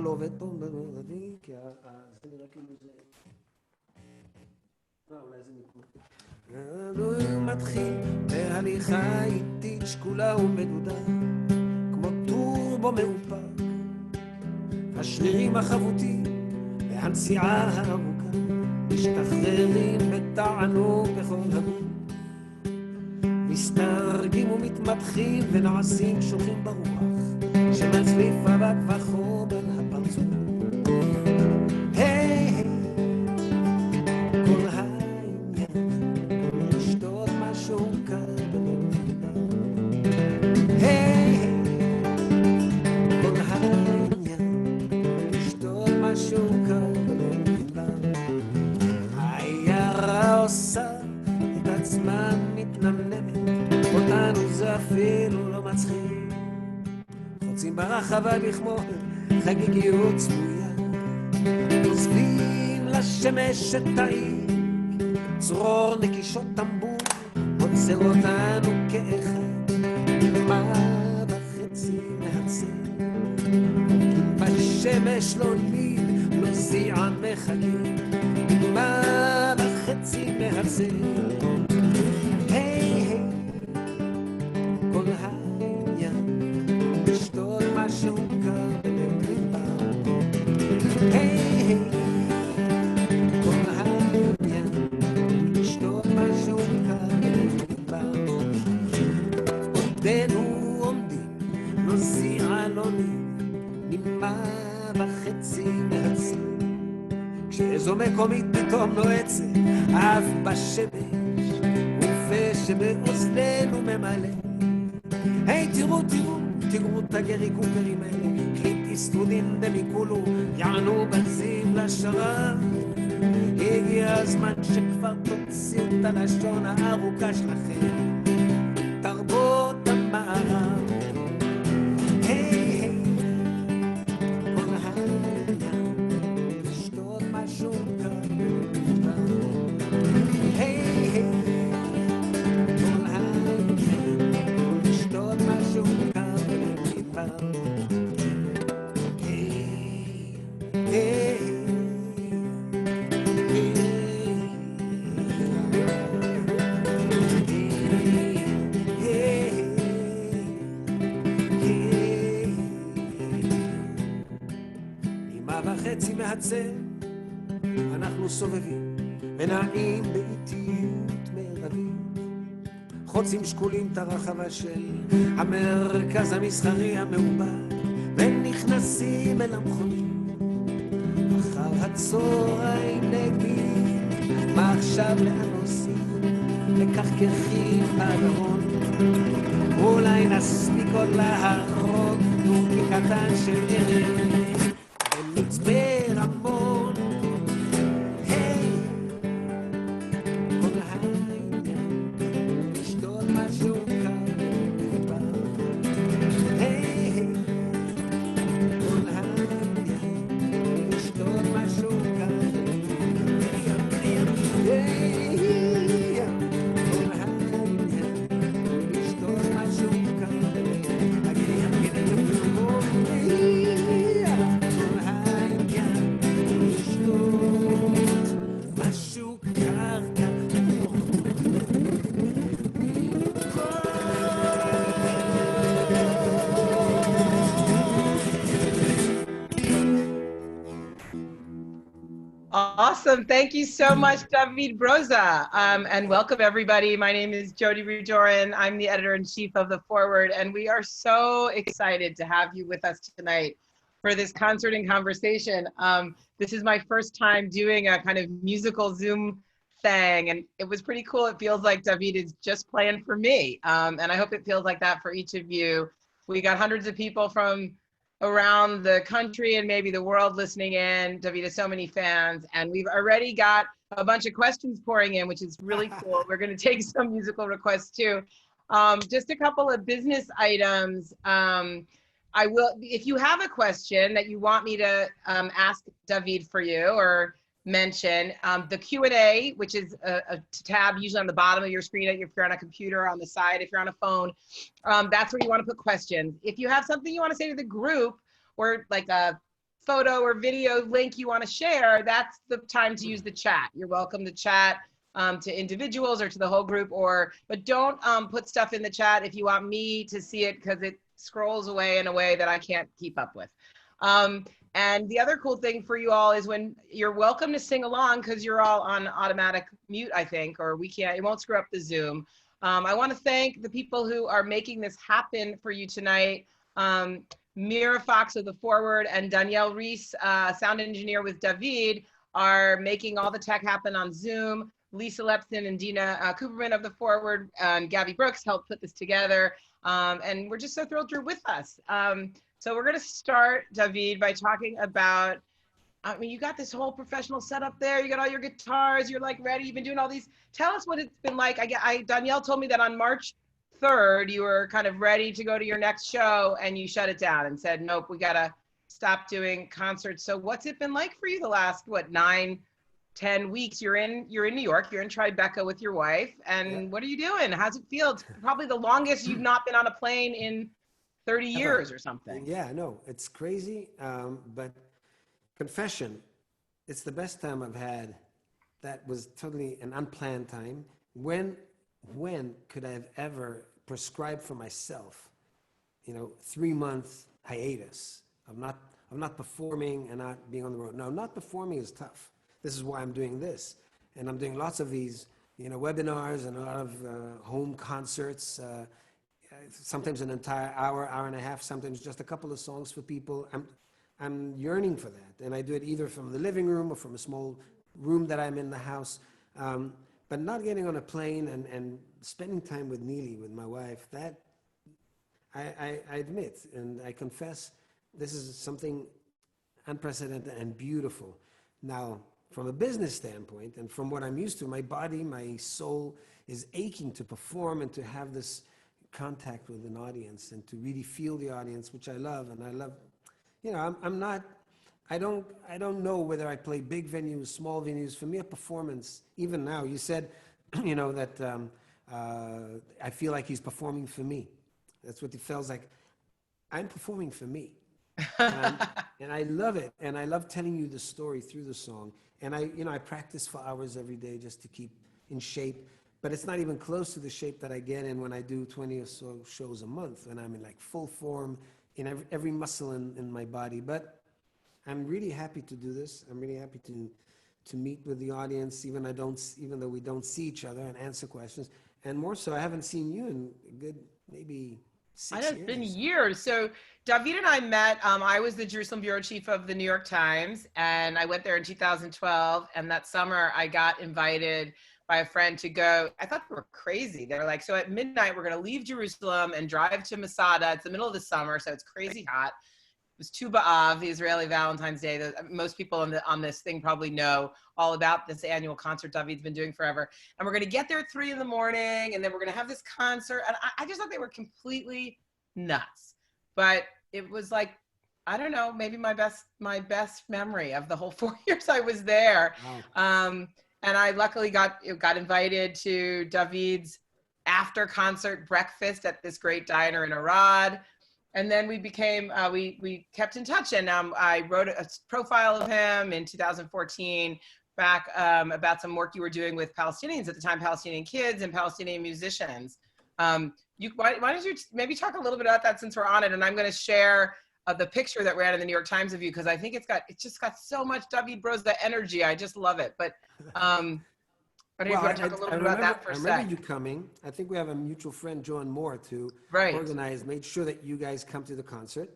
לא עובד פה, כי זה נראה כאילו זה... אולי זה נקרא. הוא מתחיל בהליכה איטית שקולה ומדודה, כמו טורבו מאופק, השרירים החבוטים והנסיעה הארוכה משתחררים בתענוג בכל הגוף, מסתרגים ומתמתחים ונעשים שוכים ברוח שמצליף אבק וחור בין הפרצוף. היי, כל העניין לשתות משהו קר בנקודה. היי, כל העניין לשתות משהו קר בנקודה. העיירה עושה את עצמה מתנמנמת, אותנו זה אפילו לא מצחיק. חוצים ברחבה לכמו חגיגיות צבויה, עוזבים לשמש את העיר, צרור נקישות טמבור עוצר אותנו כאחד, מה וחצי מהצל, בשמש לא ליל, לא זיען מחכים, מה וחצי מהצל. היי, כל העניין לשתות משהו קר בנקודה. היי, כל העניין לשתות משהו קר בנקודה. עודנו עומדים, נוסעים עלונים, נימה וחצי מהצל, כשאיזו מקומית פתאום נועצת אף בשמש, ופה שבאוזננו ממלא. היי, תראו, תראו, תראו את הגרי קופרים האלה, קליט איסטרודין דמיקולו, יענו בזיב לשרב. הגיע הזמן שכבר תוציאו את הלשון הארוכה שלכם, תרבות המערב. היי, כל העניין לשתות משהו קר. היי, כל העניין לשתות משהו קר. נימה וחצי מהצל אנחנו סובבים ונעים באיטיות מרבית, חוצים שקולים את הרחבה של המרכז המסחרי המעובד ונכנסים אל המכונית. אחר הצהריים נגיד מה עכשיו לאן עושים, לקחקחים בדרום, אולי נספיק עוד להרוג נוקי קטן של ערב ונצפה רמון. היי, כל העניין לשתות משהו קר. היי, כל העניין לשתות משהו קר. היי, כל העניין לשתות משהו קר. Awesome. Thank you so much, David Broza. And welcome, everybody. My name is Jodi Rudoren. I'm the editor-in-chief of The Forward, and we are so excited to have you with us tonight for this concert and conversation. This is my first time doing a kind of musical Zoom sang, and it was pretty cool. It feels like David is just playing for me. And I hope it feels like that for each of you. We got hundreds of people from around the country and maybe the world listening in. David has so many fans, and we've already got a bunch of questions pouring in, which is really cool. We're going to take some musical requests too. Just a couple of business items. I will, if you have a question that you want me to ask David for you or mention, the Q&A, which is a tab usually on the bottom of your screen if you're on a computer, on the side if you're on a phone, that's where you want to put questions. If you have something you want to say to the group, or like a photo or video link you want to share, that's the time to use the chat. You're welcome to chat to individuals or to the whole group, but don't put stuff in the chat if you want me to see it, because it scrolls away in a way that I can't keep up with. And the other cool thing for you all is when you're welcome to sing along, because you're all on automatic mute, I think, or it won't screw up the Zoom. I want to thank the people who are making this happen for you tonight. Mira Fox of the Forward and Danielle Reese, sound engineer with David, are making all the tech happen on Zoom. Lisa Lepson and Dina Cooperman of the Forward and Gabby Brooks helped put this together. And we're just so thrilled you're with us. So we're going to start, David, by talking about, I mean, you got this whole professional setup there. You got all your guitars. You're like ready. You've been doing all these. Tell us what it's been like. Danielle told me that on March 3rd, you were kind of ready to go to your next show and you shut it down and said, nope, we got to stop doing concerts. So what's it been like for you the last, 9-10 weeks? You're in New York, you're in Tribeca with your wife, and What are you doing? How's it feel? It's probably the longest you've not been on a plane in 30 years or something. Yeah, no, it's crazy. But confession, it's the best time I've had. That was totally an unplanned time. When could I have ever prescribed for myself, 3-month hiatus of not performing and not being on the road? No, not performing is tough. This is why I'm doing this. And I'm doing lots of these, webinars and a lot of home concerts, sometimes an entire hour and a half, sometimes just a couple of songs for people. I'm yearning for that. And I do it either from the living room or from a small room that I'm in the house. But not getting on a plane and spending time with Neely, with my wife, that I admit and I confess, this is something unprecedented and beautiful. Now, from a business standpoint and from what I'm used to, my body, my soul is aching to perform and to have this contact with an audience and to really feel the audience, which I love. And I love, I don't know whether I play big venues, small venues. For me, a performance, even now, you said, that I feel like he's performing for me. That's what it feels like. I'm performing for me. And I love it. And I love telling you the story through the song. And I practice for hours every day just to keep in shape. But it's not even close to the shape that I get in when I do 20 or so shows a month, when I'm in like full form in every muscle in my body. But I'm really happy to do this. I'm really happy to meet with the audience, even though we don't see each other, and answer questions. And more so, I haven't seen you in a good maybe 6 years. It's been years. So David and I met, I was the Jerusalem bureau chief of the New York Times, and I went there in 2012. And that summer I got invited by a friend to go. I thought they were crazy. They were like, so at midnight, we're going to leave Jerusalem and drive to Masada. It's the middle of the summer, so it's crazy hot. It was Tu B'Av, the Israeli Valentine's Day. Most people on this thing probably know all about this annual concert David's been doing forever. And we're going to get there at 3 in the morning, and then we're going to have this concert. And I just thought they were completely nuts. But it was like, I don't know, maybe my best memory of the whole 4 years I was there. Wow. And I luckily got invited to David's after concert breakfast at this great diner in Arad. And then we became, we kept in touch, and I wrote a profile of him in 2014 back about some work you were doing with Palestinians at the time, Palestinian kids and Palestinian musicians. Why don't you maybe talk a little bit about that since we're on it, and I'm going to share the picture that ran in the New York Times of you, because I think it's just got so much David Broza energy. I just love it. But you want to talk a little bit about that for a sec? I remember you coming. I think we have a mutual friend, John Moore, to organize, made sure that you guys come to the concert.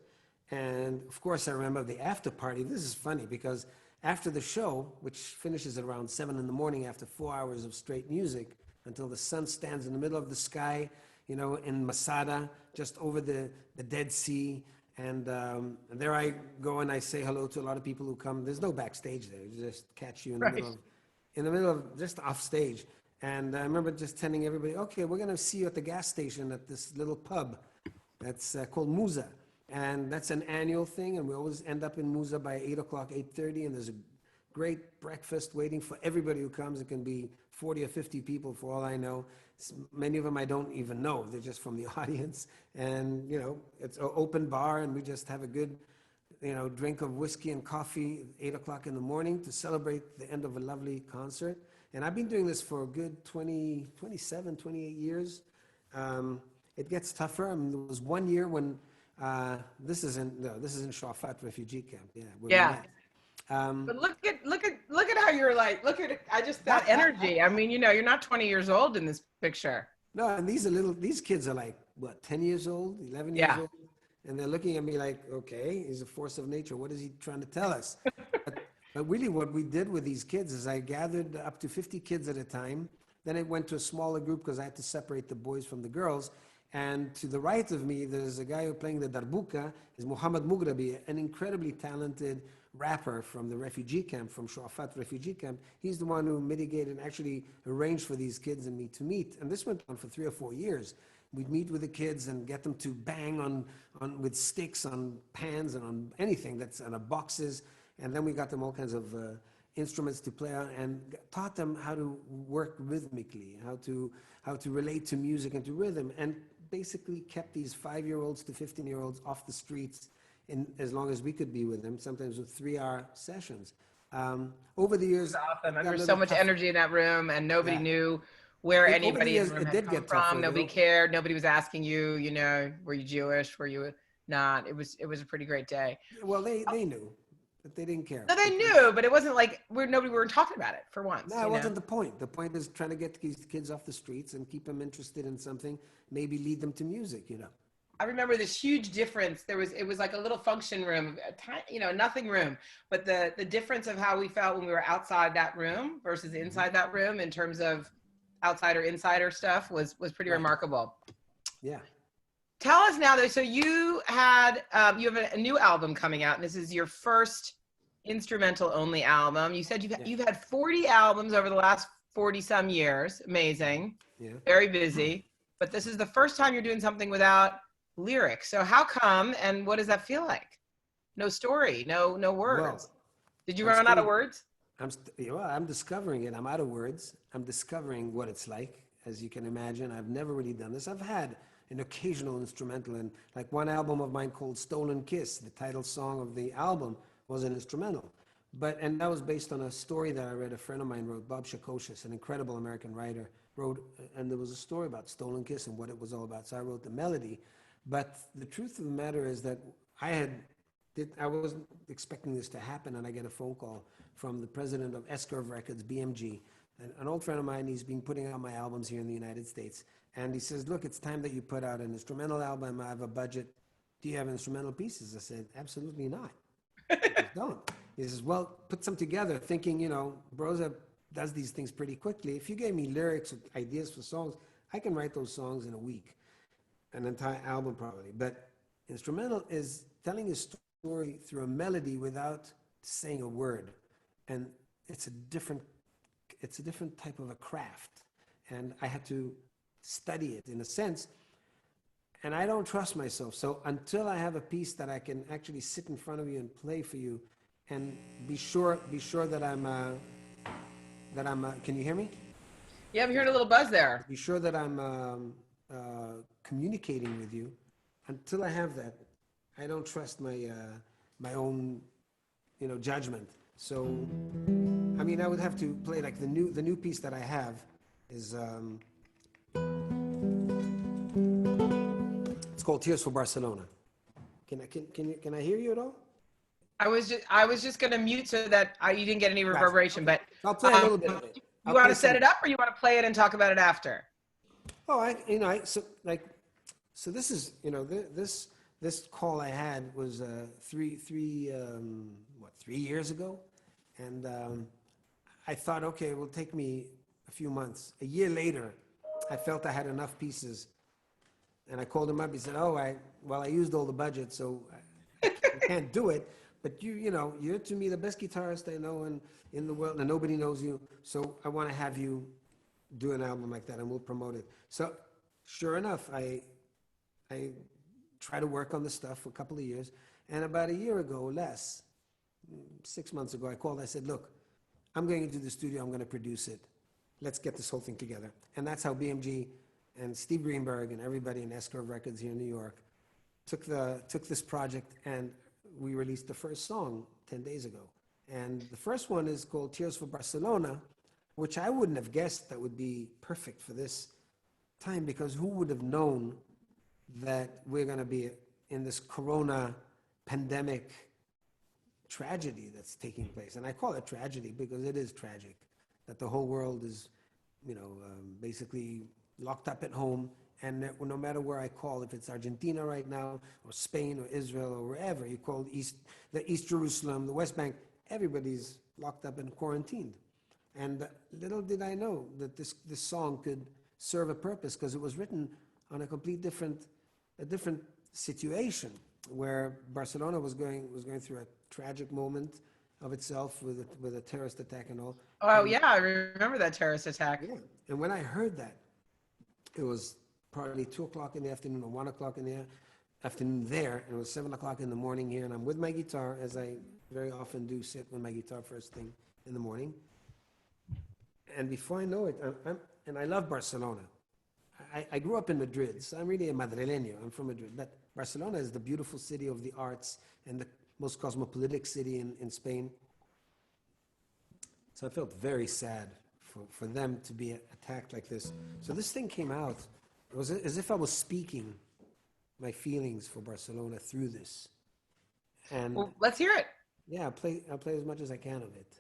And of course, I remember the after party. This is funny because After the show, which finishes at around 7 in the morning after 4 hours of straight music, until the sun stands in the middle of the sky, in Masada, just over the Dead Sea. And there I go and I say hello to a lot of people who come. There's no backstage there. You just catch you in the middle of just off stage. And I remember just telling everybody, okay, we're going to see you at the gas station at this little pub that's called Musa. And that's an annual thing. And we always end up in Musa by 8 o'clock, 8:30. And there's a great breakfast waiting for everybody who comes. It can be 40 or 50 people for all I know. Many of them I don't even know. They're just from the audience. And, it's an open bar and we just have a good, drink of whiskey and coffee at 8 o'clock in the morning to celebrate the end of a lovely concert. And I've been doing this for a good 27, 28 years. It gets tougher. I mean, there was one year when, this is in Shafat refugee camp. Yeah. But look at how you're like, that energy. I mean, you're not 20 years old in this picture. No, and these kids are like, what, 10 years old, 11 years old? And they're looking at me like, okay, he's a force of nature. What is he trying to tell us? But really what we did with these kids is I gathered up to 50 kids at a time. Then it went to a smaller group because I had to separate the boys from the girls. And to the right of me, there's a guy who's playing the darbuka, is Muhammad Mughrabi, an incredibly talented rapper from the refugee camp, from Shafat refugee camp. He's the one who mitigated and actually arranged for these kids and me to meet. And this went on for 3 or 4 years. We'd meet with the kids and get them to bang on with sticks on pans and on anything that's on boxes. And then we got them all kinds of instruments to play on and taught them how to work rhythmically, how to relate to music and to rhythm, and basically kept these 5-year-olds to 15-year-olds off the streets in as long as we could be with them, sometimes with 3-hour sessions. Over the years, awesome. There was so much energy in that room, and nobody knew where anybody had come from. Nobody cared. Nobody was asking you, were you Jewish? Were you not? It was a pretty great day. Well, they knew. But they didn't care. No, they knew, but it wasn't like we were talking about it for once. No, it wasn't the point. The point is trying to get these kids off the streets and keep them interested in something, maybe lead them to music, I remember this huge difference. It was like a little function room, nothing room, but the difference of how we felt when we were outside that room versus inside that room in terms of outsider insider stuff was pretty remarkable. Yeah. Tell us now, though. So you have a new album coming out, and this is your first instrumental only album. You said you've had 40 albums over the last 40 some years. Amazing. Yeah. Very busy. But this is the first time you're doing something without lyrics. So how come, and what does that feel like? No story, no words. Well, did you run out of words? I'm discovering it. I'm out of words. I'm discovering what it's like. As you can imagine, I've never really done this. I've had an occasional instrumental, and like one album of mine called Stolen Kiss, the title song of the album was an instrumental. And that was based on a story that I read, a friend of mine wrote, Bob Shakoshis, an incredible American writer, wrote, and there was a story about Stolen Kiss and what it was all about. So I wrote the melody. But the truth of the matter is that I wasn't expecting this to happen, and I get a phone call from the president of S-Curve Records, BMG, an old friend of mine. He's been putting out my albums here in the United States. And he says, look, it's time that you put out an instrumental album. I have a budget. Do you have instrumental pieces? I said, absolutely not. I don't. He says, well, put some together, thinking, Broza does these things pretty quickly. If you gave me lyrics or ideas for songs, I can write those songs in a week, an entire album probably. But instrumental is telling a story through a melody without saying a word. And it's a different type of a craft. And I had to study it in a sense, and I don't trust myself. So until I have a piece that I can actually sit in front of you and play for you, and be sure that I'm can you hear me? Yeah, I'm hearing a little buzz there. Be sure that I'm communicating with you. Until I have that, I don't trust my own judgment. So I mean, I would have to play like the new piece that I have is it's called Tears for Barcelona. Can I hear you at all? I was just going to mute so that you didn't get any reverberation, but I'll play a little bit of it. You want to set it up, or you want to play it and talk about it after? Oh, so this is this call I had was 3 years ago, And I thought, okay, it will take me a few months. A year later, I felt I had enough pieces. And I called him up. He said, oh, I used all the budget, so I can't do it. But you're to me the best guitarist I know in the world, and nobody knows you. So I want to have you do an album like that, and we'll promote it. So sure enough, I tried to work on the stuff for a couple of years. And about a year ago, less, 6 months ago, I called. I said, look, I'm going into the studio. I'm going to produce it. Let's get this whole thing together. And that's how BMG and Steve Greenberg and everybody in Escrow Records here in New York took this project, and we released the first song 10 days ago. And the first one is called Tears for Barcelona, which I wouldn't have guessed that would be perfect for this time, because who would have known that we're going to be in this corona pandemic tragedy that's taking place. And I call it tragedy because it is tragic that the whole world is, basically locked up at home. And that no matter where I call, if it's Argentina right now, or Spain, or Israel, or wherever, you call the East Jerusalem, the West Bank, everybody's locked up and quarantined. And little did I know that this song could serve a purpose, because it was written on a different situation, where Barcelona was going through a tragic moment of itself with a terrorist attack and all. Oh, yeah, I remember that terrorist attack. Yeah. And when I heard that, it was probably 2 o'clock in the afternoon or 1 o'clock in the afternoon there, and it was 7 o'clock in the morning here, and I'm with my guitar, as I very often do, sit with my guitar first thing in the morning. And before I know it, and I love Barcelona. I grew up in Madrid, so I'm really a Madrileño. I'm from Madrid. But Barcelona is the beautiful city of the arts and the most cosmopolitic city in Spain. So I felt very sad for them to be attacked like this. So this thing came out. It was as if I was speaking my feelings for Barcelona through this. And well, let's hear it. Yeah, I'll play as much as I can of it.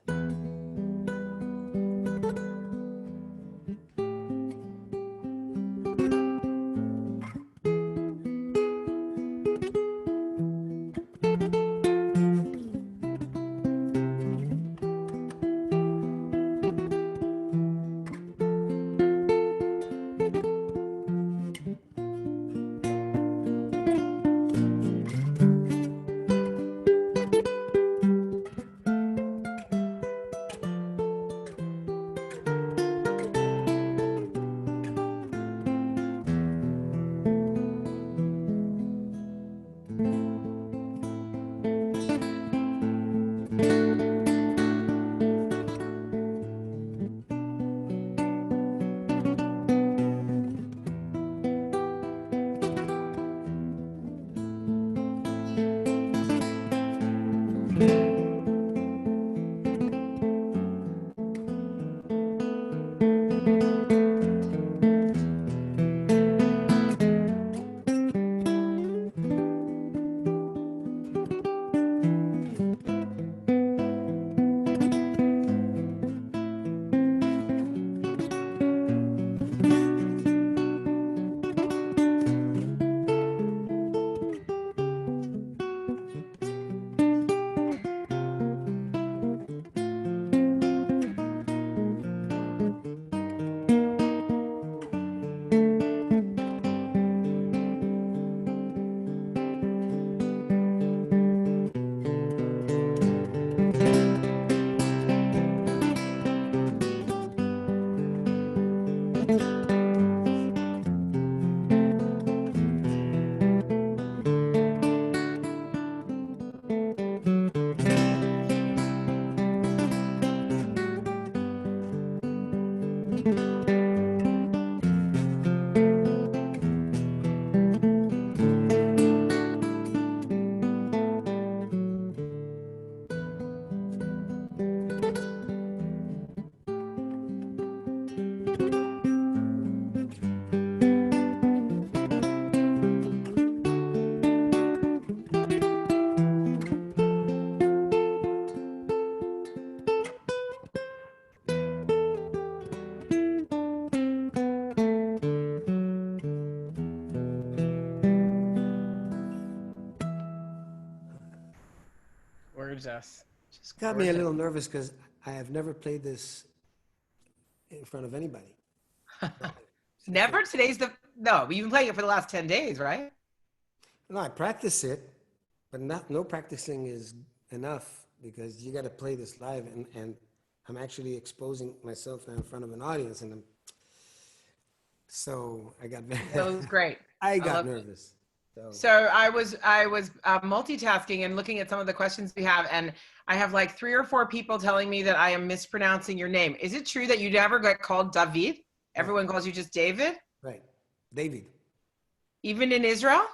Just Got me a gorgeous. little nervous because I have never played this in front of anybody. Never? No, but you've been playing it for the last 10 days, right? No, I practice it, but no practicing is enough because you got to play this live, and I'm actually exposing myself now in front of an audience, and so I got So it was great. I got love it. nervous. So I was multitasking and looking at some of the questions we have, and I have like 3 or 4 people telling me that I am mispronouncing your name. Is it true that you never get called David? Everyone calls you just David? Right, David. Even in Israel?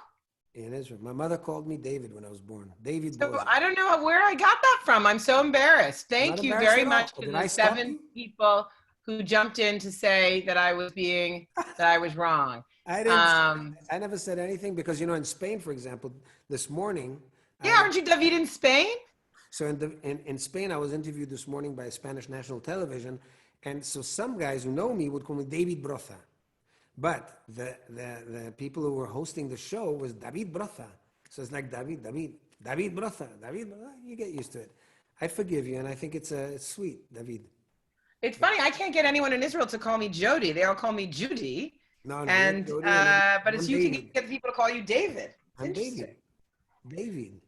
In Israel, my mother called me David when I was born. David So Broza. I don't know where I got that from. I'm so embarrassed. Thank you embarrassed very at all. much to Did the I stop 7 you? people who jumped in to say that I was wrong. I didn't. I never said anything because in Spain, for example, this morning. Yeah, aren't you David in Spain? So in Spain, I was interviewed this morning by Spanish national television, and so some guys who know me would call me David Broza, but the people who were hosting the show was David Broza. So it's like David Broza, David Broza. You get used to it. I forgive you, and I think it's sweet, David. It's funny. I can't get anyone in Israel to call me Jodi. They all call me Judy. No, And Jodi, but it's you can get people to call you David. It's I'm interesting. David.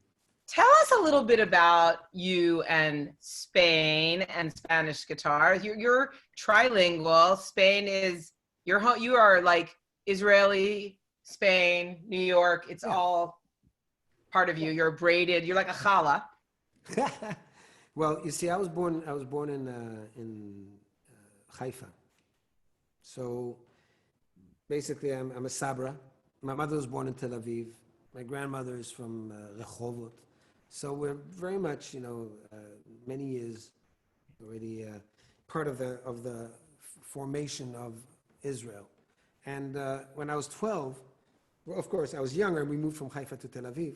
Tell us a little bit about you and Spain and Spanish guitar. You're trilingual. Spain is you are like Israeli, Spain, New York. It's all part of you. You're braided. You're like a challah. Well, you see, I was born in Haifa. So basically, I'm a Sabra. My mother was born in Tel Aviv. My grandmother is from Rehovot. So we're very much, many years already part of the formation of Israel. And when I was 12, well, of course, I was younger, and we moved from Haifa to Tel Aviv.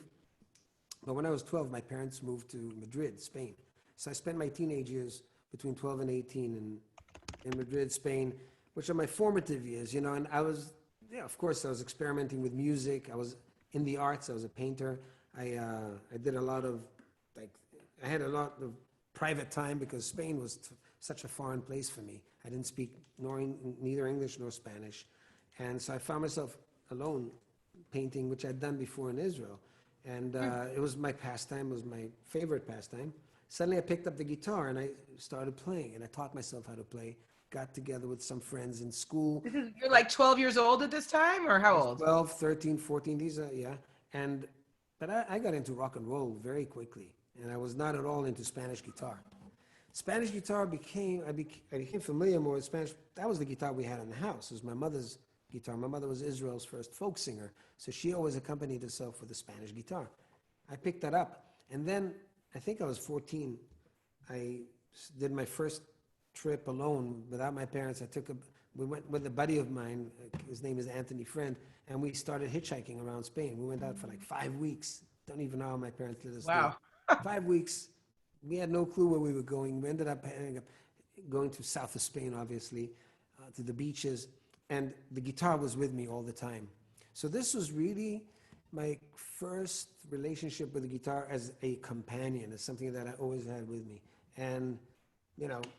But when I was 12, my parents moved to Madrid, Spain. So I spent my teenage years between 12 and 18 in Madrid, Spain, which are my formative years, and I was, of course, I was experimenting with music. I was in the arts. I was a painter. I did a lot of, I had a lot of private time because Spain was such a foreign place for me. I didn't speak neither English nor Spanish. And so I found myself alone painting, which I'd done before in Israel. And it was my pastime, it was my favorite pastime. Suddenly I picked up the guitar and I started playing, and I taught myself how to play. Got together with some friends in school. You're like 12 years old at this time, or how old? 12, 13, 14, these are, yeah. But I got into rock and roll very quickly, and I was not at all into Spanish guitar. Spanish guitar I became familiar more with Spanish. That was the guitar we had in the house. It was my mother's guitar. My mother was Israel's first folk singer, so she always accompanied herself with a Spanish guitar. I picked that up, and then I think I was 14. I did my first trip alone without my parents. We went with a buddy of mine. His name is Anthony Friend, and we started hitchhiking around Spain. We went out for like 5 weeks. Don't even know how my parents let us Wow. do. 5 weeks. We had no clue where we were going. We ended up going to south of Spain, obviously, to the beaches, and the guitar was with me all the time. So this was really my first relationship with the guitar as a companion, as something that I always had with me. And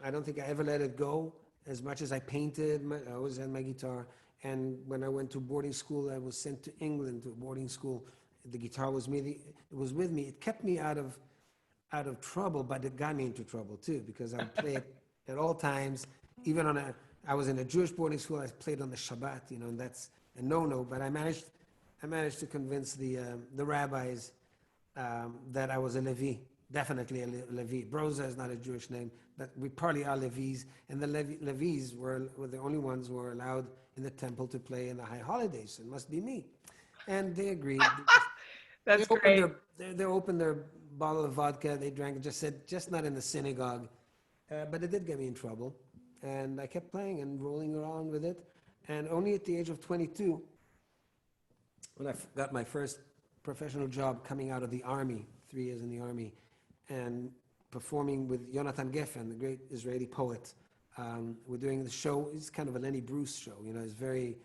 I don't think I ever let it go. As much as I painted, I always had my guitar. And when I went to boarding school, I was sent to England to a boarding school. The guitar was with me. It kept me out of trouble, but it got me into trouble too, because I played at all times. Even I was in a Jewish boarding school. I played on the Shabbat, and that's a no-no. But I managed to convince the rabbis that I was a Levi. Definitely a Levi. Broza is not a Jewish name, but we probably are Levis. And the Levis were the only ones who were allowed in the temple to play in the high holidays. So it must be me. And they agreed. That's great. They opened their bottle of vodka. They drank it, just not in the synagogue. But it did get me in trouble. And I kept playing and rolling around with it. And only at the age of 22, when I got my first professional job coming out of the army, 3 years in the army, and performing with Yonatan Geffen, the great Israeli poet. We're doing the show. It's kind of a Lenny Bruce show. It's very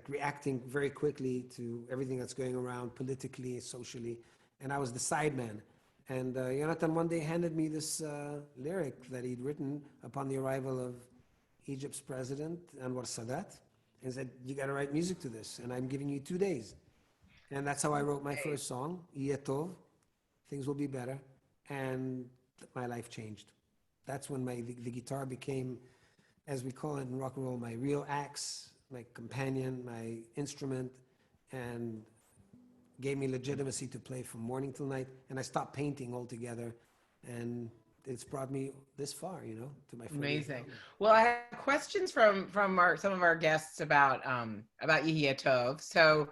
reacting very quickly to everything that's going around politically, socially. And I was the sideman. And Yonatan one day handed me this lyric that he'd written upon the arrival of Egypt's president, Anwar Sadat, and said, you got to write music to this, and I'm giving you 2 days. And that's how I wrote my first song, Yihye Tov, Things Will Be Better, and my life changed. That's when the guitar became, as we call it in rock and roll, my real axe, my companion, my instrument, and gave me legitimacy to play from morning till night. And I stopped painting altogether, and it's brought me this far, you know, to my 40th Amazing. album. Well, I have questions from some of our guests about Yihye Tov. So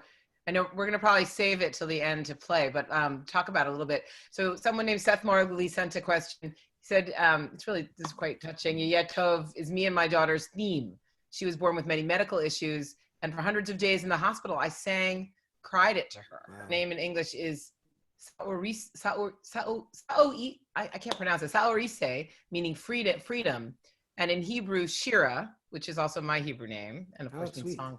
I know we're going to probably save it till the end to play, but talk about it a little bit. So someone named Seth Morley sent a question. He said, this is quite touching. Yihye Tov is me and my daughter's theme. She was born with many medical issues, and for hundreds of days in the hospital, I cried it to her. Wow. Her name in English is I can't pronounce it. Saorise, meaning freedom, and in Hebrew, Shira, which is also my Hebrew name, and of course, means song.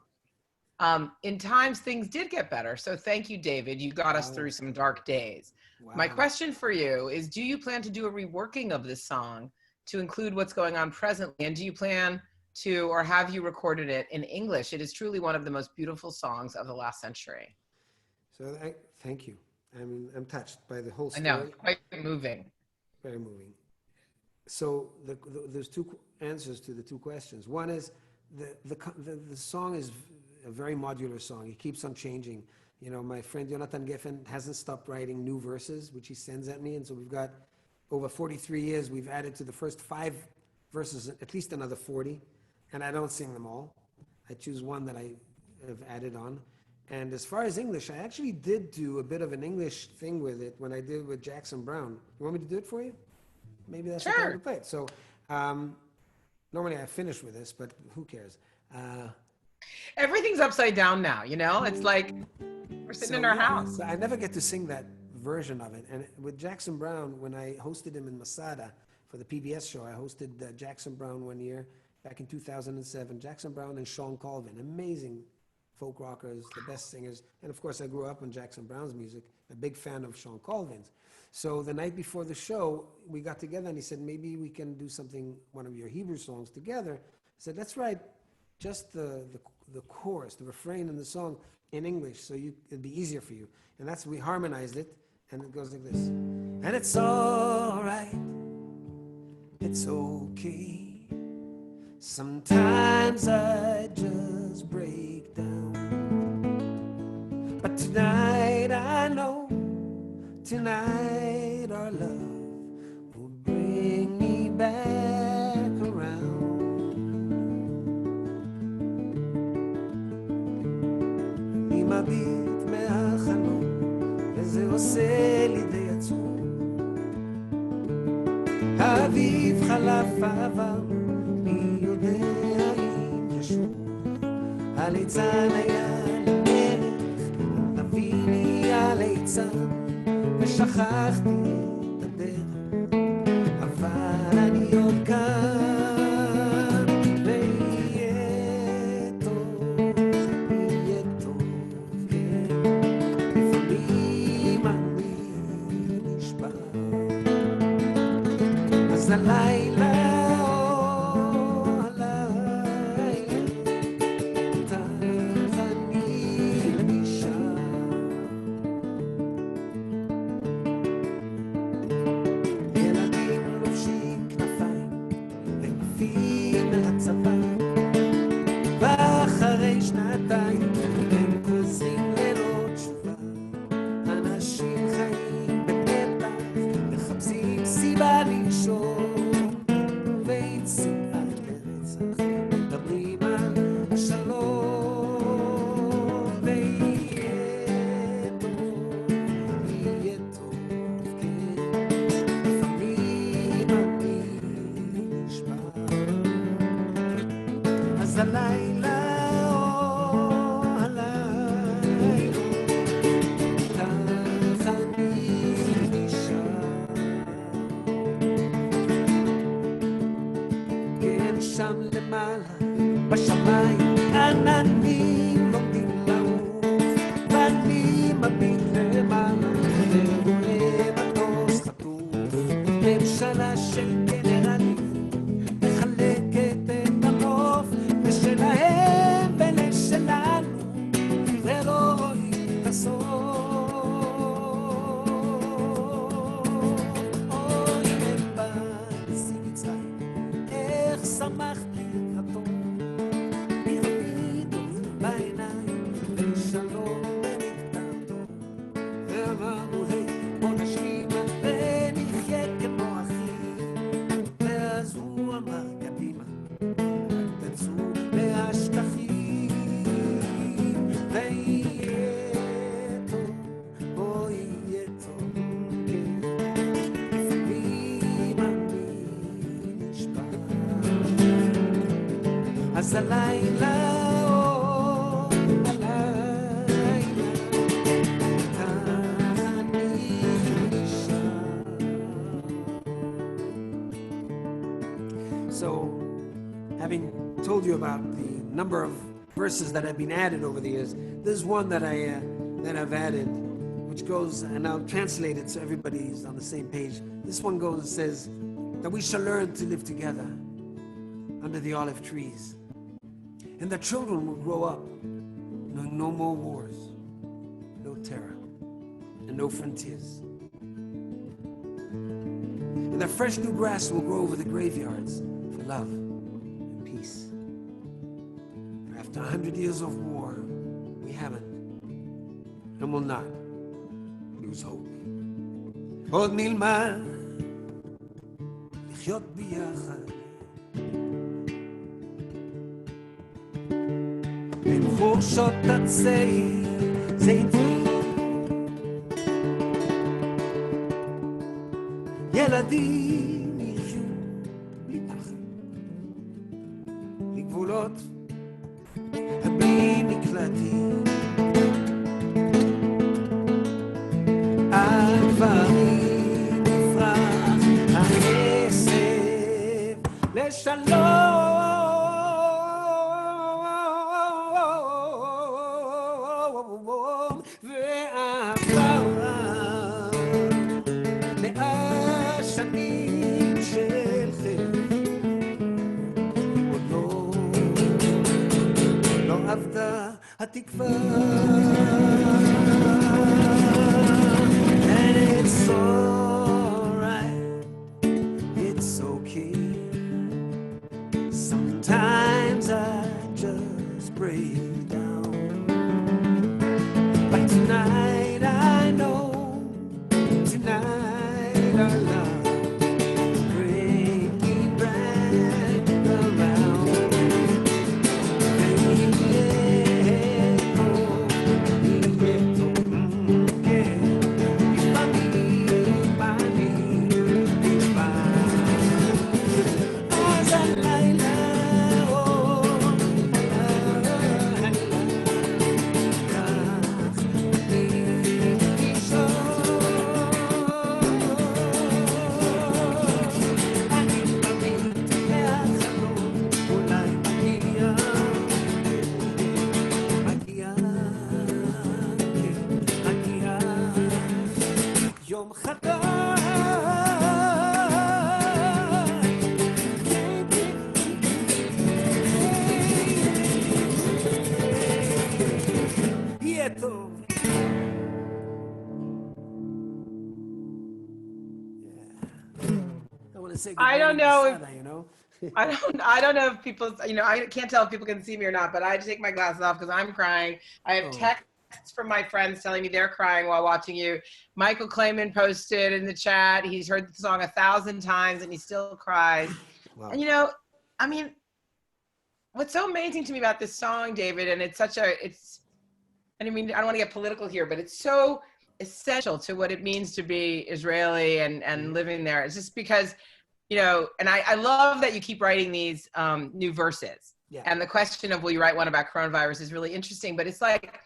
In times, things did get better. So thank you, David. You got us through some dark days. Wow. My question for you is, do you plan to do a reworking of this song to include what's going on presently? And do you plan to, or have you recorded it in English? It is truly one of the most beautiful songs of the last century. So thank you. I mean, I'm touched by the whole story. I know, it's quite moving. Very moving. So there's two answers to the two questions. One is the song is a very modular song. It keeps on changing. You know, my friend Yonatan Geffen hasn't stopped writing new verses, which he sends at me. And so we've got over 43 years, we've added to the first 5 verses, at least another 40. And I don't sing them all. I choose one that I have added on. And as far as English, I actually did do a bit of an English thing with it when I did with Jackson Brown. You want me to do it for you? Maybe that's the time to play it. So normally I finish with this, but who cares? Everything's upside down now, you know? It's like we're sitting in our house. So I never get to sing that version of it. And with Jackson Brown, when I hosted him in Masada for the PBS show, I hosted Jackson Brown one year back in 2007. Jackson Brown and Sean Colvin, amazing folk rockers, the best singers. And of course, I grew up on Jackson Brown's music, a big fan of Sean Colvin's. So the night before the show, we got together and he said, maybe we can do something, one of your Hebrew songs together. I said, let's write just the chorus, the refrain in the song in English, so it'd be easier for you. And we harmonized it, and it goes like this. And it's all right, it's okay. Sometimes I just break down. But tonight I know, tonight our love will bring me back around. אני מביט מהחלום, וזה עושה לי די עצוב. האביב חלף עבר, מי יודע אם ישוב. הליצן היה למלך, תביא לי הליצן, ושכחתי את הדרך, אבל אני עוד כאן, ויהיה טוב, יהיה טוב, כן. לפעמים אני נשבר, אז הלילה אז הלילה, So, having told you about the number of verses that have been added over the years, there's one that I've added, which goes, and I'll translate it so everybody's on the same page. This one goes, says that we shall learn to live together under the olive trees, and the children will grow up knowing no more wars, no terror, and no frontiers. And the fresh new grass will grow over the graveyards for love and peace. For after 100 years of war, we haven't and will not lose hope. עוד נלמד לחיות ביחד בין חורשות עצי זיתים, ילדים יחיו בלי פחד, בגבולות בלי מקלטים, הגברים יפרח הכסף לשלום, ואהבה מאה שנים של חטא, עוד לא אבדה התקווה. And it's alright, it's okay. Sometimes I just break down, but tonight I know, tonight our love bring me back around. Yihye Tov, Yihye Tov, yeah. יום חדש יהיה טוב. I don't know if Masada, you know? I don't know if people, I can't tell if people can see me or not, but I had to take my glasses off because I'm crying. I have texts from my friends telling me they're crying while watching you. Michael Clayman posted in the chat, he's heard the song 1,000 times and he still cries. Wow. And I mean, what's so amazing to me about this song, David, and I mean, I don't want to get political here, but it's so essential to what it means to be Israeli and living there. It's just because, and I love that you keep writing these new verses. Yeah. And the question of will you write one about coronavirus is really interesting, but it's like,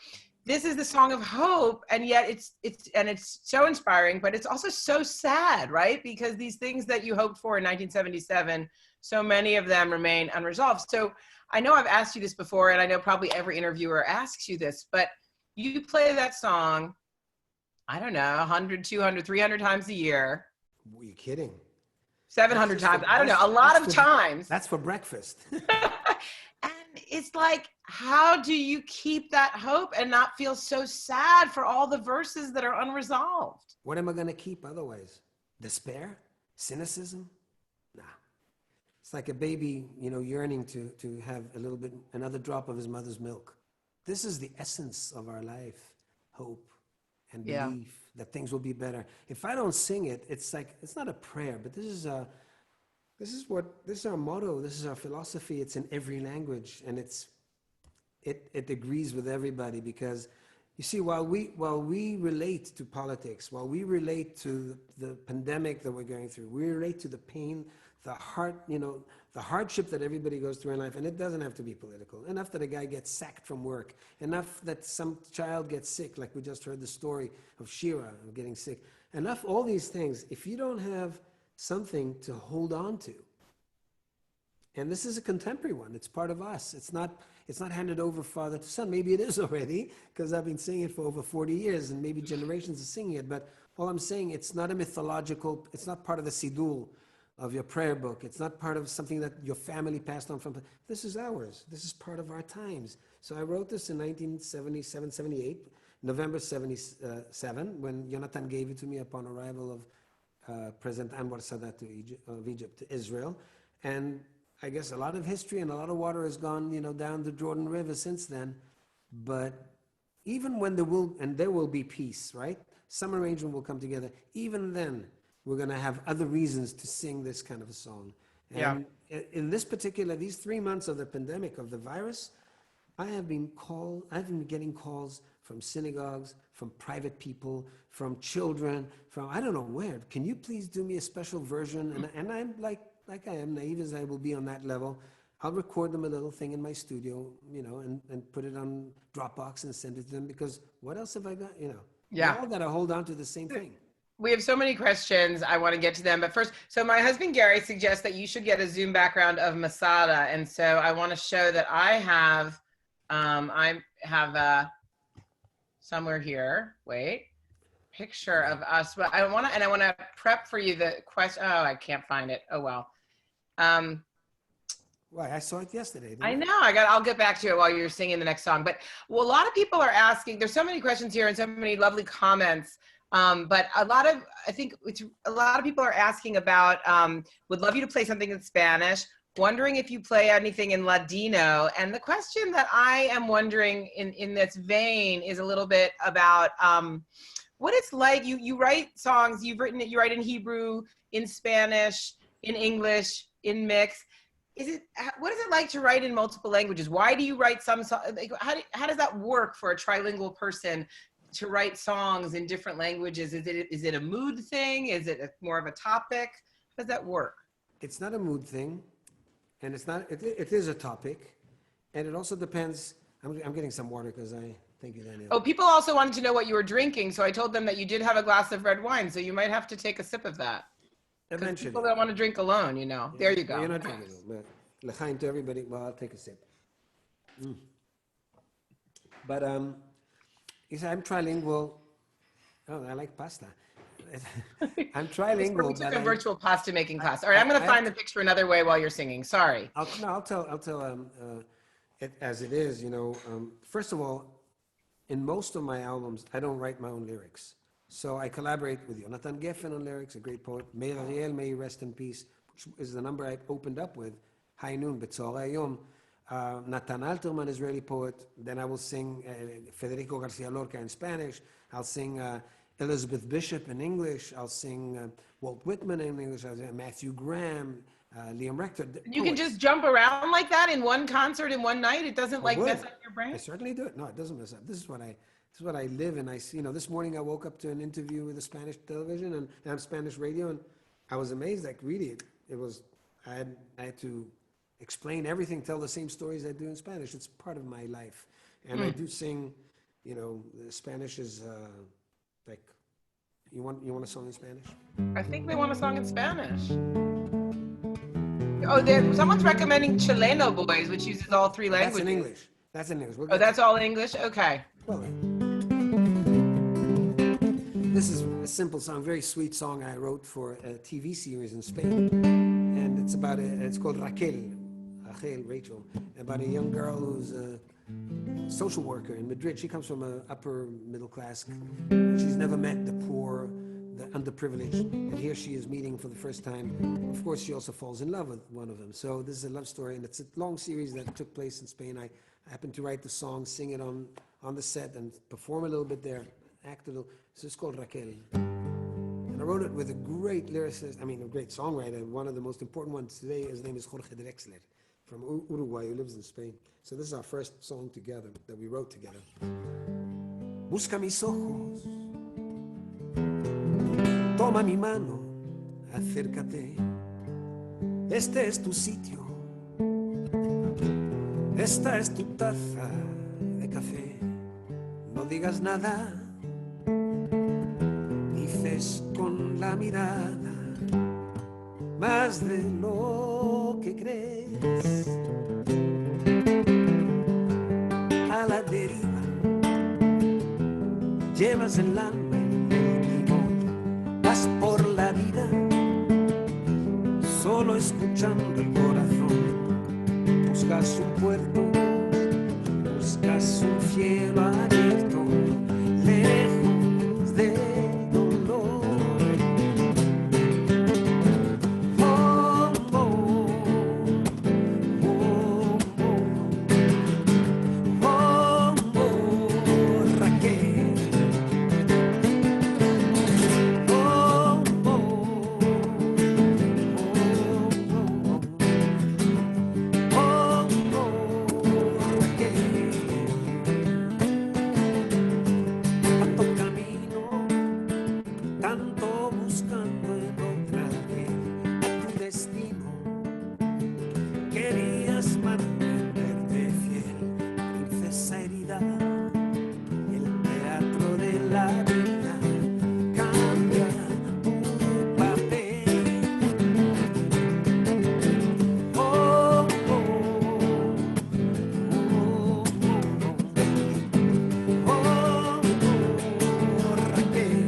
this is the song of hope, and yet it's so inspiring, but it's also so sad, right? Because these things that you hoped for in 1977, so many of them remain unresolved. So I know I've asked you this before, and I know probably every interviewer asks you this, but you play that song, I don't know, 100, 200, 300 times a year. Are you kidding? 700 times, I don't know, a lot of times. That's for breakfast. And it's like, how do you keep that hope and not feel so sad for all the verses that are unresolved? What am I going to keep otherwise? Despair? Cynicism? Nah. It's like a baby, yearning to have a little bit, another drop of his mother's milk. This is the essence of our life, hope and belief that things will be better. If I don't sing it, it's like, it's not a prayer, but this is our motto, this is our philosophy. It's in every language, and it agrees with everybody, because you see, while we relate to politics, while we relate to the pandemic that we're going through, we relate to the pain, the hardship that everybody goes through in life, and it doesn't have to be political. Enough that a guy gets sacked from work, enough that some child gets sick, like we just heard the story of Shira of getting sick. Enough, all these things. If you don't have something to hold on to, and this is a contemporary one, it's part of us. It's not handed over father to son. Maybe it is already, because I've been singing it for over 40 years, and maybe generations are singing it. But all I'm saying, it's not a mythological, it's not part of the siddur of your prayer book. It's not part of something that your family passed on from. This is ours. This is part of our times. So I wrote this in 1977, 78, November 77, when Yonatan gave it to me upon arrival of President Anwar Sadat of Egypt to Israel. And I guess a lot of history and a lot of water has gone, down the Jordan River since then. But even when there will be peace, right? Some arrangement will come together. Even then, we're going to have other reasons to sing this kind of a song. And in this particular, these 3 months of the pandemic, of the virus, I've been getting calls from synagogues, from private people, from children, from I don't know where. Can you please do me a special version? And I'm like I am, naive as I will be on that level, I'll record them a little thing in my studio, and put it on Dropbox and send it to them, because what else have I got, We all got to hold on to the same thing. We have so many questions. I want to get to them, but first, so my husband Gary suggests that you should get a Zoom background of Masada, and so I want to show that I have somewhere here. Wait, picture of us. But I want to prep for you the question. Oh, I can't find it. Oh well. Why? I saw it yesterday. I know. I'll get back to it while you're singing the next song. But a lot of people are asking. There's so many questions here and so many lovely comments. But a lot of people are asking about, would love you to play something in Spanish, wondering if you play anything in Ladino. And the question that I am wondering in this vein is a little bit about what it's like. You write songs, you write in Hebrew, in Spanish, in English, in mix. What is it like to write in multiple languages? Why do you write some songs? Like, how does that work for a trilingual person to write songs in different languages? Is it a mood thing? Is it more of a topic? How does that work? It's not a mood thing, and it is a topic, and it also depends. I'm getting some water because thank you, Daniel. Oh, people also wanted to know what you were drinking, so I told them that you did have a glass of red wine, so you might have to take a sip of that. Eventually. People don't want to drink alone, Yeah. There you go. You're not drinking alone, but l'chaim to everybody. Well, I'll take a sip. But you say I'm trilingual. Oh, I like pasta. I'm trilingual. We took a virtual pasta making class. All right, I'm going to find the picture another way while you're singing. Sorry. I'll tell it as it is. First of all, in most of my albums, I don't write my own lyrics. So I collaborate with Yonatan Geffen on lyrics, a great poet. Meir Ariel, may he rest in peace, which is the number I opened up with. Hainun Betzorei Yom. Natan Alterman, Israeli poet. Then I will sing Federico Garcia Lorca in Spanish. I'll sing Elizabeth Bishop in English. I'll sing Walt Whitman in English. I'll sing Matthew Graham, Liam Rector. You can just jump around like that in one concert in one night? It doesn't mess up your brain? I certainly do it. No, it doesn't mess up. This is what I live, and I see. This morning I woke up to an interview with a Spanish television and Spanish radio, and I was amazed. Like really, I had to explain everything, tell the same stories I do in Spanish. It's part of my life, and I do sing. Spanish is like. You want a song in Spanish? I think they want a song in Spanish. Oh, someone's recommending Chileno Boys, which uses all three languages. That's in English. That's all English? Okay. Well, this is a simple song, very sweet song I wrote for a TV series in Spain. And it's called Raquel. Rachel, about a young girl who's a social worker in Madrid. She comes from an upper middle class. She's never met the poor, the underprivileged, and here she is meeting for the first time. Of course, she also falls in love with one of them. So this is a love story, and it's a long series that took place in Spain. I happened to write the song, sing it on the set, and perform a little bit there, act a little. So it's called Raquel. And I wrote it with a great lyricist, a great songwriter. One of the most important ones today, his name is Jorge Drexler from Uruguay, who lives in Spain. So this is our first song together, that we wrote together. Busca mis ojos, toma mi mano, acércate. Este es tu sitio, esta es tu taza de café. No digas nada, dices con la mirada más de lo que crees. A la deriva llevas el alma en el timón, vas por la vida solo escuchando el corazón. Buscas un puerto, buscas un cielo abierto, lejos de dolor. Oh, oh, oh, oh, oh, oh, Raquel. Oh, oh, oh, tanto buscando encontrarte a tu destino, querías mantenerte fiel, princesa herida, el teatro de la vida cambia tu papel. Oh, oh, oh, oh, oh, Raquel.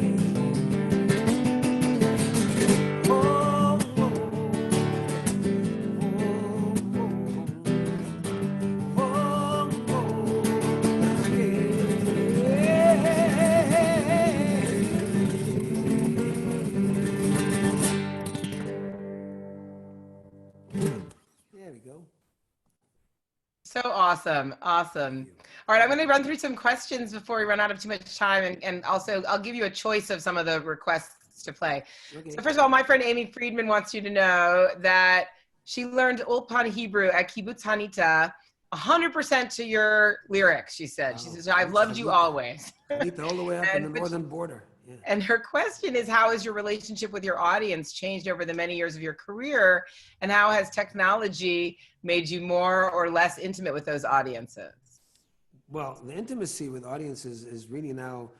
There we go. So awesome. Awesome. All right, I'm going to run through some questions before we run out of too much time. And also, I'll give you a choice of some of the requests to play. Okay. So first of all, my friend Amy Friedman wants you to know that she learned Ulpan Hebrew at Kibbutz Hanita, 100% to your lyrics, she said. She says, I've loved you always. All the way up in the northern border. Yeah. And her question is, how has your relationship with your audience changed over the many years of your career? And how has technology made you more or less intimate with those audiences? Well, the intimacy with audiences is really now,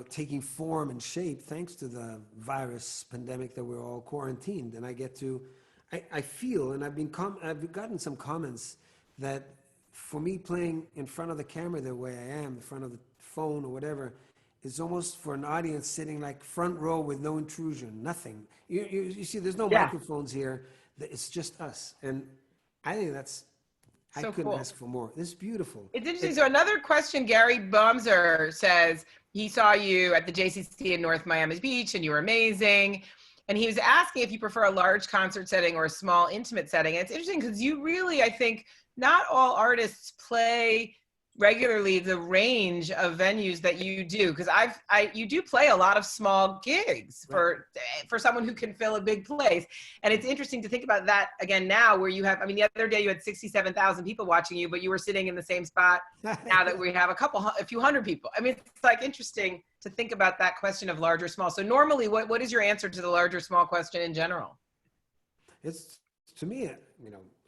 taking form and shape thanks to the virus pandemic that we're all quarantined. And I feel, and I've gotten some comments that for me playing in front of the camera the way I am, in front of the phone or whatever, is almost for an audience sitting like front row with no intrusion, nothing. You see, there's no microphones here. It's just us. And I think I couldn't ask for more. This is beautiful. It's interesting. So another question, Gary Baumser says, he saw you at the JCC in North Miami Beach and you were amazing. And he was asking if you prefer a large concert setting or a small intimate setting. And it's interesting because you really, I think, not all artists play regularly the range of venues that you do, because you do play a lot of small gigs for someone who can fill a big place. And it's interesting to think about that again now, where you have, the other day you had 67,000 people watching you, but you were sitting in the same spot now that we have a few hundred people. It's like interesting to think about that question of large or small. So normally, what is your answer to the large or small question in general? It's, to me,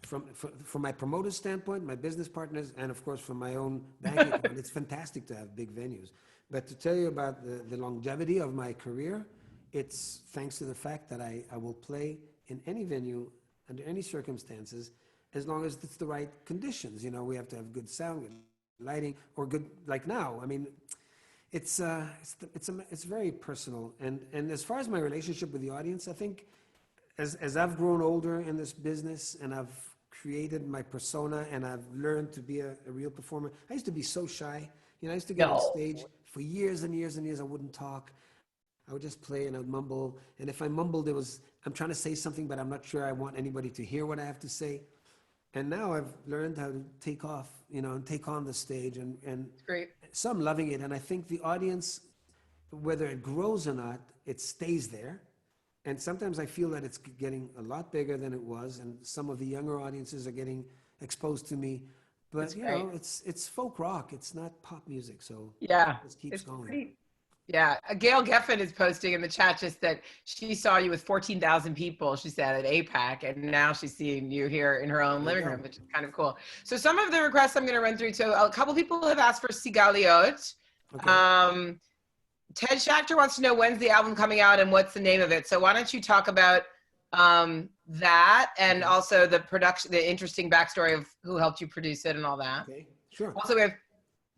from my promoter's standpoint, my business partners, and of course from my own bank account, it's fantastic to have big venues. But to tell you about the longevity of my career, it's thanks to the fact that I will play in any venue under any circumstances, as long as it's the right conditions. We have to have good sound, good lighting, or good, like now. It's very personal. And as far as my relationship with the audience, I think as I've grown older in this business and I've created my persona, and I've learned to be a real performer. I used to be so shy. You know, I used to get on stage for years and years and years. I wouldn't talk. I would just play and I would mumble. And if I mumbled, I'm trying to say something, but I'm not sure I want anybody to hear what I have to say. And now I've learned how to take off, you know, and take on the stage. And Great. so I'm loving it. And I think the audience, whether it grows or not, it stays there. And sometimes I feel that it's getting a lot bigger than it was. And some of the younger audiences are getting exposed to me. But, you know, it's folk rock. It's not pop music. So yeah, it keeps going. Yeah, Gail Geffen is posting in the chat just that she saw you with 14,000 people, she said, at APAC, and now she's seeing you here in her own living room, which is kind of cool. So some of the requests I'm going to run through. So a couple people have asked for Sigaliot. Okay. Ted Schachter wants to know when's the album coming out and what's the name of it. So why don't you talk about that and also the production, the interesting backstory of who helped you produce it and all that. Okay, sure. Also, we have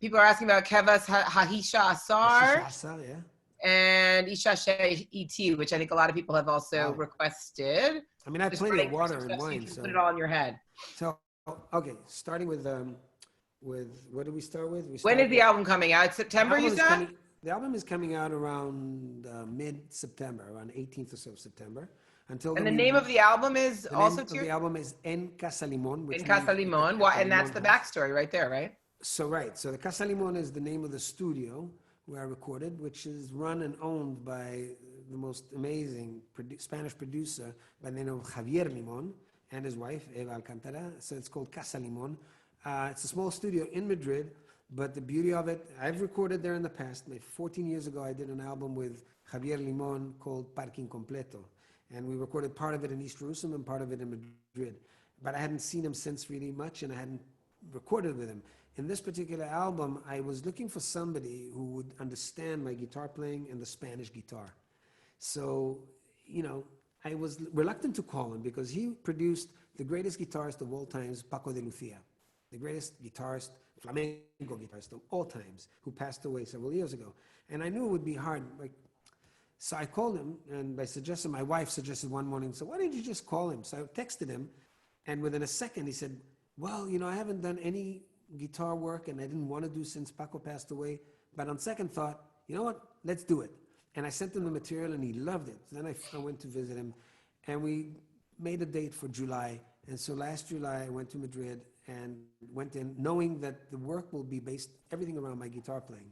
people are asking about Kevas Hahisha Asar and Isha Et, which I think a lot of people have also requested. I mean, I have plenty of water and wine, so put it all in your head. So, okay, starting with what do we start with? When is the album coming out? September, you said? The album is coming out around mid-September, around 18th or so of September. And the name of the album is also the album is En Casa Limón. En Casa Limón, and that's the backstory right there, right? So the Casa Limón is the name of the studio where I recorded, which is run and owned by the most amazing Spanish producer by the name of Javier Limón and his wife, Eva Alcantara. So it's called Casa Limón. It's a small studio in Madrid, but the beauty of it, I've recorded there in the past. 14 years ago, I did an album with Javier Limón called Parking Completo. And we recorded part of it in East Jerusalem and part of it in Madrid. But I hadn't seen him since really much, and I hadn't recorded with him. In this particular album, I was looking for somebody who would understand my guitar playing and the Spanish guitar. So, you know, I was reluctant to call him because he produced the greatest guitarist of all times, Paco de Lucía, the greatest guitarist, flamenco guitarist of all times, who passed away several years ago. And I knew it would be hard. So I called him, and my wife suggested one morning, so why didn't you just call him? So I texted him, and within a second he said, well, you know, I haven't done any guitar work, and I didn't want to do since Paco passed away. But on second thought, you know what, let's do it. And I sent him the material, and he loved it. Then I went to visit him, and we made a date for July. And so last July, I went to Madrid and went in knowing that the work will be based everything around my guitar playing.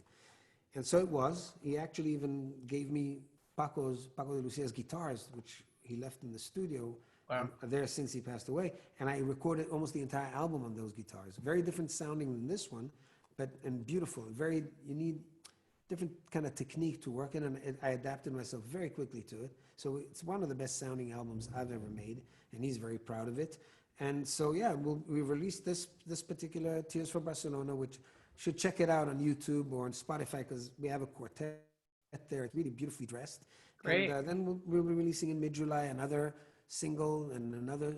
And so it was. He actually even gave me Paco de Lucía's guitars, which he left in the studio. Wow. There since he passed away. And I recorded almost the entire album on those guitars. Very different sounding than this one, and beautiful. You need different kind of technique to work in, and I adapted myself very quickly to it. So it's one of the best sounding albums I've ever made, and he's very proud of it. And so, yeah, we released this particular Tears for Barcelona, which should check it out on YouTube or on Spotify, because we have a quartet there. It's really beautifully dressed. Great. And then we'll be releasing in mid-July another single and another,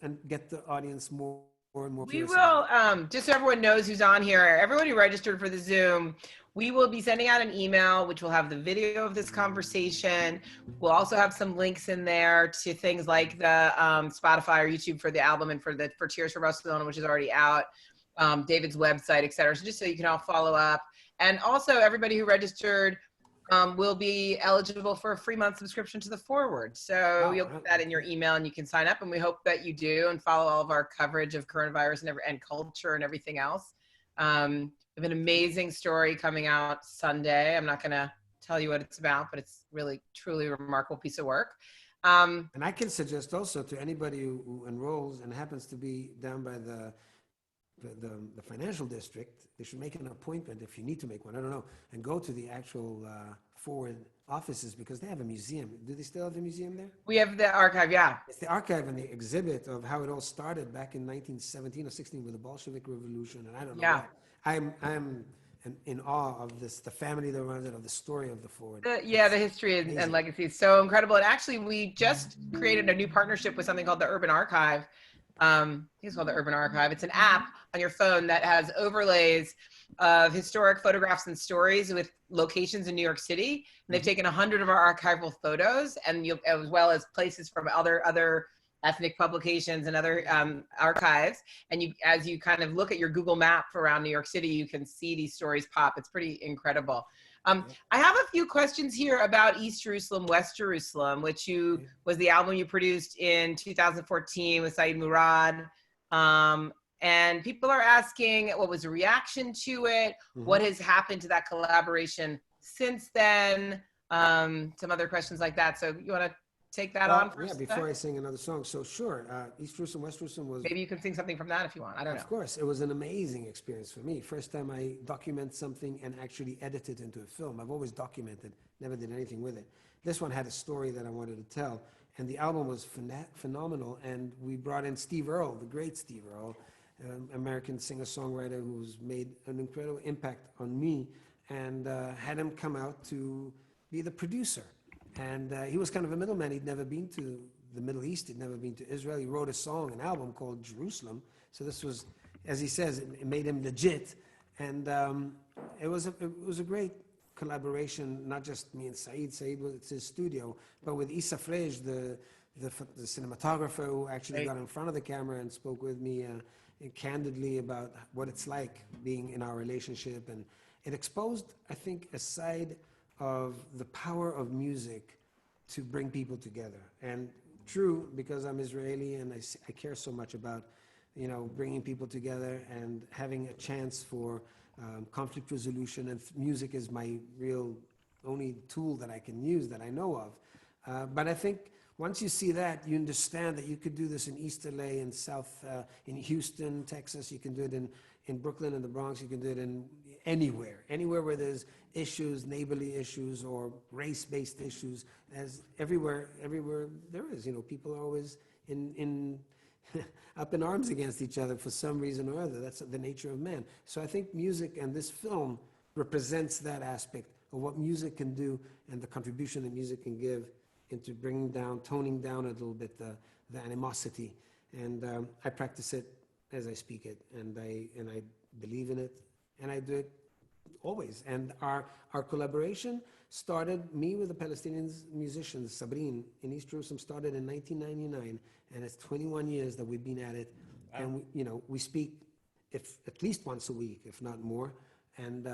and get the audience more and more. We will, just so everyone knows who's on here, everyone who registered for the Zoom, we will be sending out an email, which will have the video of this conversation. We'll also have some links in there to things like the Spotify or YouTube for the album and for Tears for Barcelona, which is already out, David's website, et cetera. So just so you can all follow up. And also everybody who registered will be eligible for a free month subscription to the Forward. So you'll put that in your email and you can sign up, and we hope that you do and follow all of our coverage of coronavirus and culture and everything else. We have an amazing story coming out Sunday. I'm not going to tell you what it's about, but it's really, truly a remarkable piece of work. And I can suggest also to anybody who enrolls and happens to be down by the financial district, they should make an appointment if you need to make one, I don't know, and go to the actual Forward offices, because they have a museum. Do they still have a museum there? We have the archive, yeah. It's the archive and the exhibit of how it all started back in 1917 or 16 with the Bolshevik Revolution, and I don't know. Yeah. I'm in awe of the family that runs it, of the story of the Forward. The history and legacy is so incredible. And actually, we just created a new partnership with something called the Urban Archive. I think it's called the Urban Archive. It's an app on your phone that has overlays of historic photographs and stories with locations in New York City. And they've taken 100 of our archival photos, and as well as places from other ethnic publications and other archives. And as you kind of look at your Google map around New York City, you can see these stories pop. It's pretty incredible. I have a few questions here about East Jerusalem, West Jerusalem, which was the album you produced in 2014 with Saeed Murad. And people are asking, what was the reaction to it? What has happened to that collaboration since then? Some other questions like that. So you want to take that on first? Yeah, before I sing another song. So sure, East Jerusalem, West Jerusalem was... Maybe you can sing something from that if you want. I don't know. Of course. It was an amazing experience for me. First time I document something and actually edit it into a film. I've always documented, never did anything with it. This one had a story that I wanted to tell. And the album was phenomenal. And we brought in Steve Earle, the great Steve Earle, American singer-songwriter who's made an incredible impact on me, and had him come out to be the producer. And he was kind of a middleman. He'd never been to the Middle East. He'd never been to Israel. He wrote a song, an album called Jerusalem. So this was, as he says, it made him legit. And it was a great collaboration, not just me and Saeed. Saeed was, it's his studio, but with Issa Frej, the cinematographer who actually got in front of the camera and spoke with me candidly about what it's like being in our relationship. And it exposed, I think, a side of the power of music to bring people together. And true, because I'm Israeli and I care so much about, you know, bringing people together and having a chance for conflict resolution, and music is my real only tool that I can use that I know of. But I think once you see that, you understand that you could do this in East LA, in South, in Houston, Texas. You can do it in Brooklyn and the Bronx. You can do it in anywhere where there's issues, neighborly issues, or race-based issues. As everywhere there is, you know, people are always in up in arms against each other for some reason or other. That's the nature of man. So I think music and this film represents that aspect of what music can do and the contribution that music can give into bringing down, toning down a little bit the animosity. And I practice it as I speak it, and I believe in it, and I do it always. And our collaboration started, me with the Palestinian musicians, Sabrin, in East Jerusalem, started in 1999, and it's 21 years that we've been at it. Wow. And we speak at least once a week, if not more, and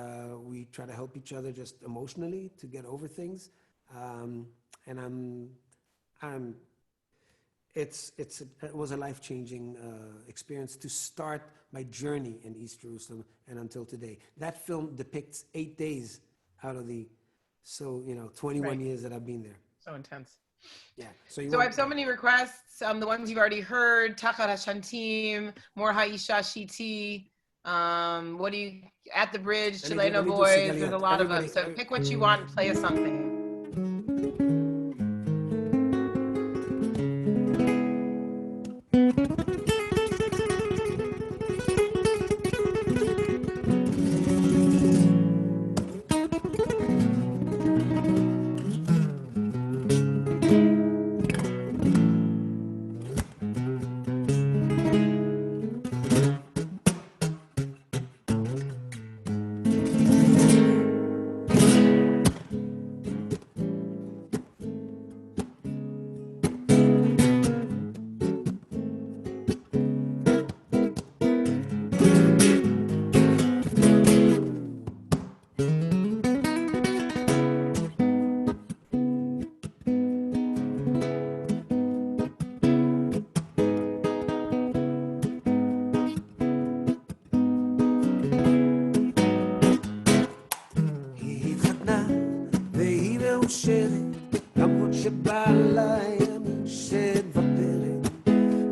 we try to help each other just emotionally to get over things. And it was a life-changing experience to start my journey in East Jerusalem and until today. That film depicts 8 days out of the 21 years that I've been there. So intense. Yeah. So I have so many requests. The ones you've already heard: Tachat Hashantim, More Haisha Shiti. What do you at the bridge? Chileno Boys. There's a lot of them. So pick what you want and play us something. למרות שבעלה ימים שדברת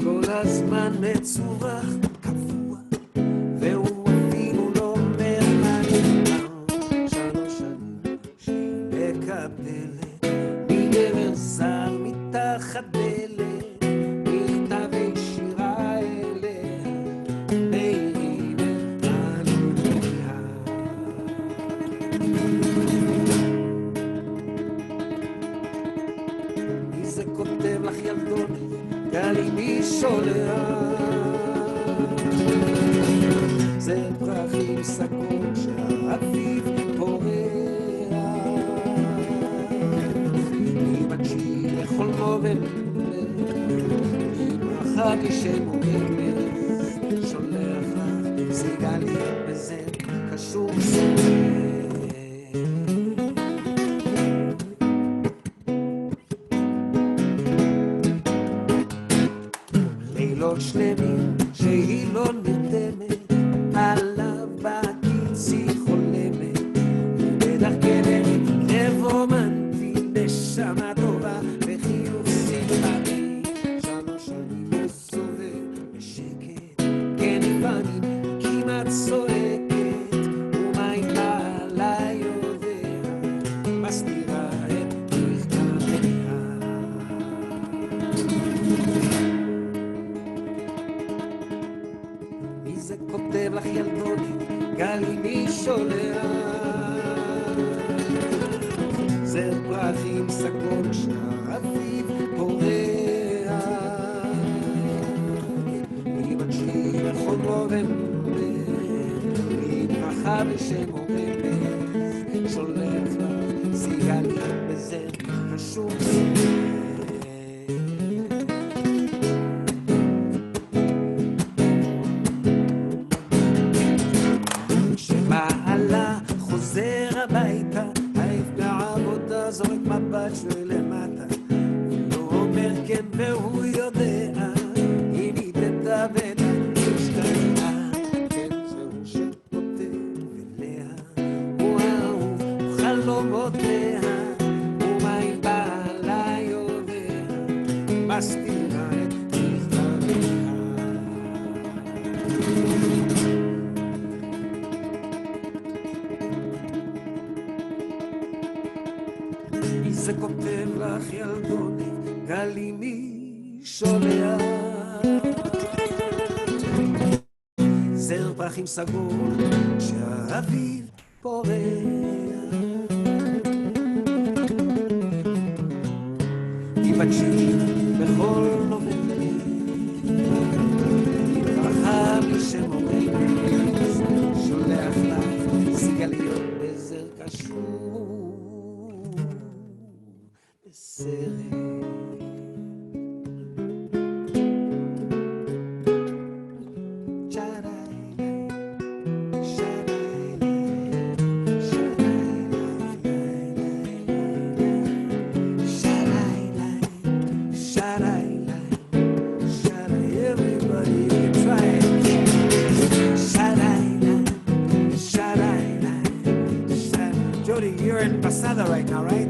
כל הזמן מצורח קבוע והוא אפילו לא אומר מה נגמר 3 שנים שהיא מקבלת מגבר זר מתחת דלת מכתבי שירה אליה בעירי וענוניה מי זה כותב לך ילדונת גלי מי שולח זה פרחים סגור שהאביב פורח מבקשי לחולמו ולמלך בשם רמז, שולח לך סיגליות בזה קשור לילות שלמים שהיא לא נרדמת עליו בקיצי חולמת ובדרכנת לב רומנטי נשמה טובה וחיוך שמחתי שלוש שנים מסובב בשקט כן לפעמים כמעט צועקת ומים בעלה יודע מסתירה את מכתביה מי זה כותב לך ילדוני גלי מי שולח זר פרחים סגול שהאביב פורח אמא שלי בכל נובמבר היא ברכה בשם רמז שולח לה סיגליות בזה חשוב כשבעלה חוזר הביתה העיף בעבודה זורק מבט שלמטה לא אומר כן והוא יודע אם היא תתאבד השתנה כן זהו שכותב אליה הוא האהוב חלומותיה ומה אם בעלה יודע מסתירה את מכתביה מי זה כותב לך ילדוני גלי מי שולח זר פרחים סגול שהאביב פורח תיפגשי בכל נובמבר היא ברכה בשם רמז שולח לך סיגליות בזר קשור בסרט Jodi, you're in Masada right now, right?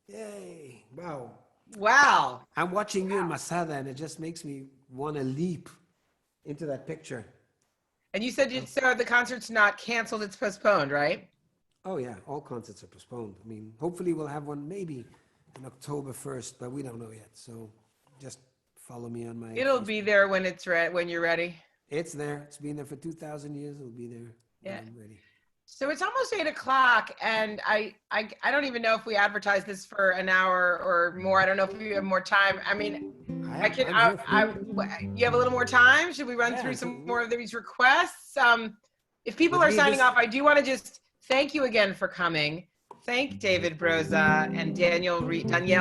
Yay! Wow. Wow. I'm watching you in Masada, and it just makes me want to leap into that picture. And you said so the concert's not canceled, it's postponed, right? Oh yeah, all concerts are postponed. I mean, hopefully we'll have one maybe on October 1st, but we don't know yet. So just follow me on my... It'll be there when it's when you're ready. It's there. It's been there for 2,000 years. It'll be there when I'm ready. So it's almost 8 o'clock, and I don't even know if we advertise this for an hour or more. I don't know if we have more time. I mean, you have a little more time? Should we run through some more of these requests? If people are signing off, I do want to just thank you again for coming. Thank David Broza and Danielle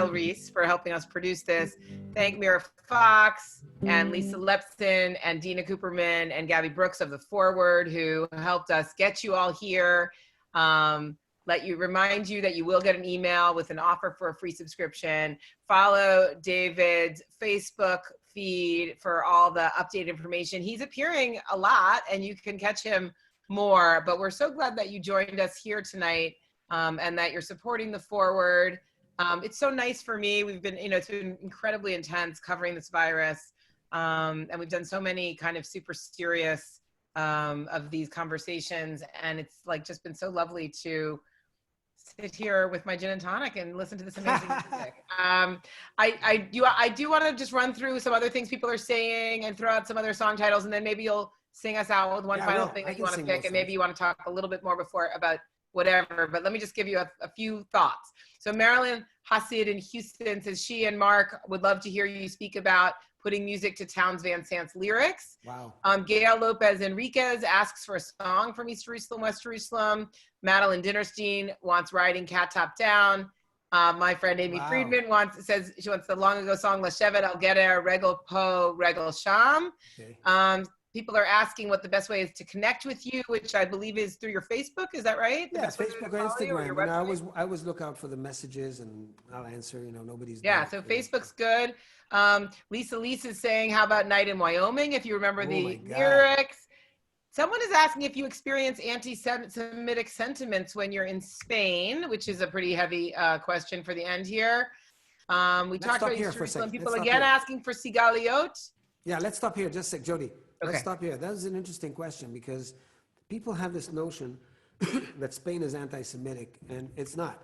Reese for helping us produce this. Thank Mira Fox and Lisa Lepson and Dina Cooperman and Gabby Brooks of The Forward who helped us get you all here. Remind you that you will get an email with an offer for a free subscription. Follow David's Facebook feed for all the updated information. He's appearing a lot and you can catch him more, but we're so glad that you joined us here tonight and that you're supporting The Forward. It's so nice for me. We've been, it's been incredibly intense covering this virus. And we've done so many kind of super serious of these conversations. And it's like just been so lovely to sit here with my gin and tonic and listen to this amazing music. I do want to just run through some other things people are saying and throw out some other song titles, and then maybe you'll sing us out with one final thing that you want to pick, and maybe you want to talk a little bit more before about whatever, but let me just give you a few thoughts. So Marilyn Hasid in Houston says she and Mark would love to hear you speak about putting music to Townes Van Sant's lyrics. Wow. Gail Lopez Enriquez asks for a song from East Jerusalem, West Jerusalem. Madeline Dinnerstein wants Riding Cat Top Down. My friend Amy Friedman says she wants the long ago song La Shevet Al Gerer Regel Po Regel Sham. Okay. People are asking what the best way is to connect with you, which I believe is through your Facebook. Is that right? Yeah, Facebook or Instagram. Or I always look out for the messages and I'll answer. Nobody's. Yeah, so Facebook's good. Lisa is saying, how about Night in Wyoming? If you remember the lyrics. Someone is asking if you experience anti-Semitic sentiments when you're in Spain, which is a pretty heavy question for the end here. We talked about East Jerusalem. People again asking for Sigaliot. Yeah, let's stop here. Just a sec, Jodi. Let's stop here. That was an interesting question because people have this notion that Spain is anti-Semitic, and it's not.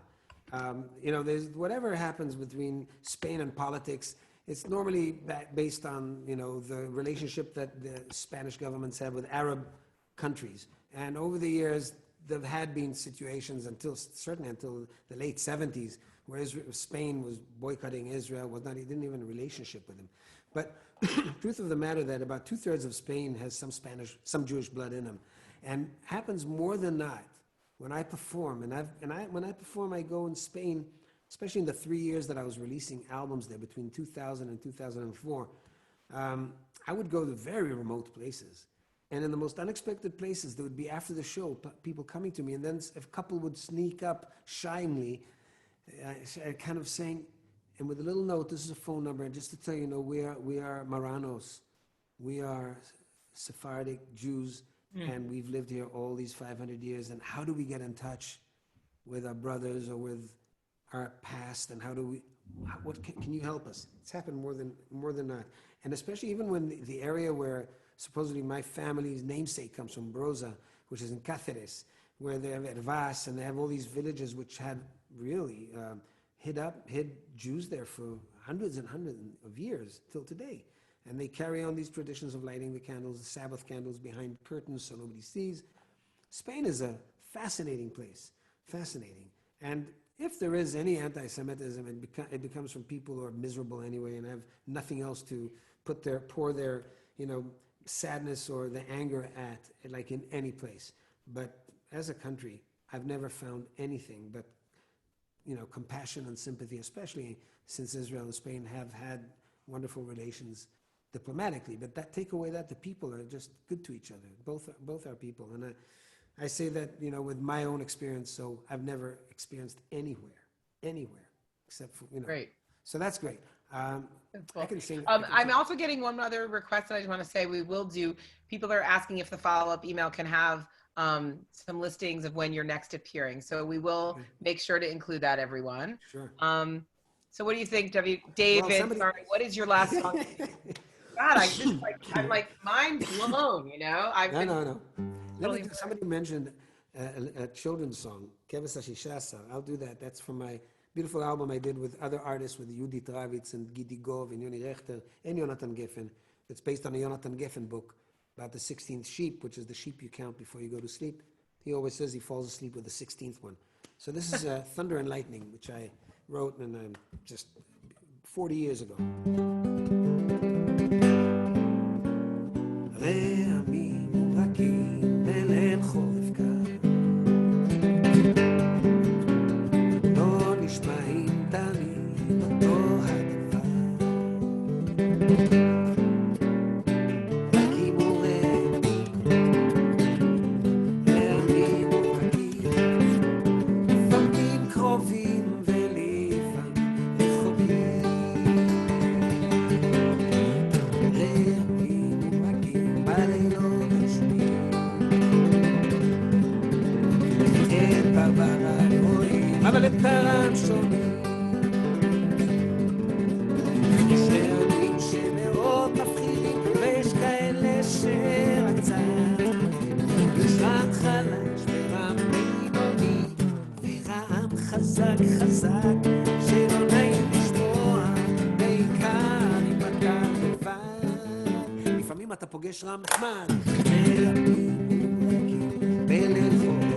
There's whatever happens between Spain and politics, it's normally based on, the relationship that the Spanish governments have with Arab countries. And over the years, there had been situations certainly until the late 70s, where Spain was boycotting Israel, didn't even have a relationship with them. But truth of the matter that about 2/3 of Spain has some Jewish blood in them, and happens more than not when I perform. When I perform, I go in Spain, especially in the 3 years that I was releasing albums there between 2000 and 2004. I would go to very remote places, and in the most unexpected places, there would be after the show people coming to me, and then a couple would sneak up shyly, kind of saying. And with a little note, this is a phone number, and just to tell you, we are Marranos. We are Sephardic Jews, and we've lived here all these 500 years. And how do we get in touch with our brothers or with our past? And how do we? Can you help us? It's happened more than not, and especially even when the area where supposedly my family's namesake comes from, Broza, which is in Cáceres, where they have Hervás, and they have all these villages which had really. Hid Jews there for hundreds and hundreds of years till today. And they carry on these traditions of lighting the candles, the Sabbath candles behind curtains so nobody sees. Spain is a fascinating place, fascinating. And if there is any anti-Semitism, it becomes from people who are miserable anyway and have nothing else to pour their sadness or the anger at, like in any place. But as a country, I've never found anything but compassion and sympathy, especially since Israel and Spain have had wonderful relations diplomatically. But take away that, the people are just good to each other. Both are people. And I say that, with my own experience, so I've never experienced anywhere, except for, Great. So that's great. Cool. I can sing. I'm also getting one other request that I just want to say we will do. People are asking if the follow-up email can have some listings of when you're next appearing. So we will make sure to include that, everyone. Sure. So what do you think, David? Sorry, what is your last song? God, I'm like mind blown, No. Somebody mentioned a children's song, Keves HaShishasa. I'll do that. That's from my beautiful album I did with other artists, with Yudi Travitz and Gidi Gov and Yoni Rechter and Yonatan Geffen. It's based on a Yonatan Geffen book about the 16th sheep, which is the sheep you count before you go to sleep. He always says he falls asleep with the 16th one. So this is Thunder and Lightning, which I wrote and just 40 years ago. אבל את הרם שומעים יש רעמים שמאוד מפחידים ויש כאלה שרק קצת יש רעם חלש ורעם בינוני ורעם חזק חזק שלא נעים לשמוע בעיקר אם אתה לבד לפעמים אתה פוגש רעם נחמד ורעמים מובהקים בליל חורף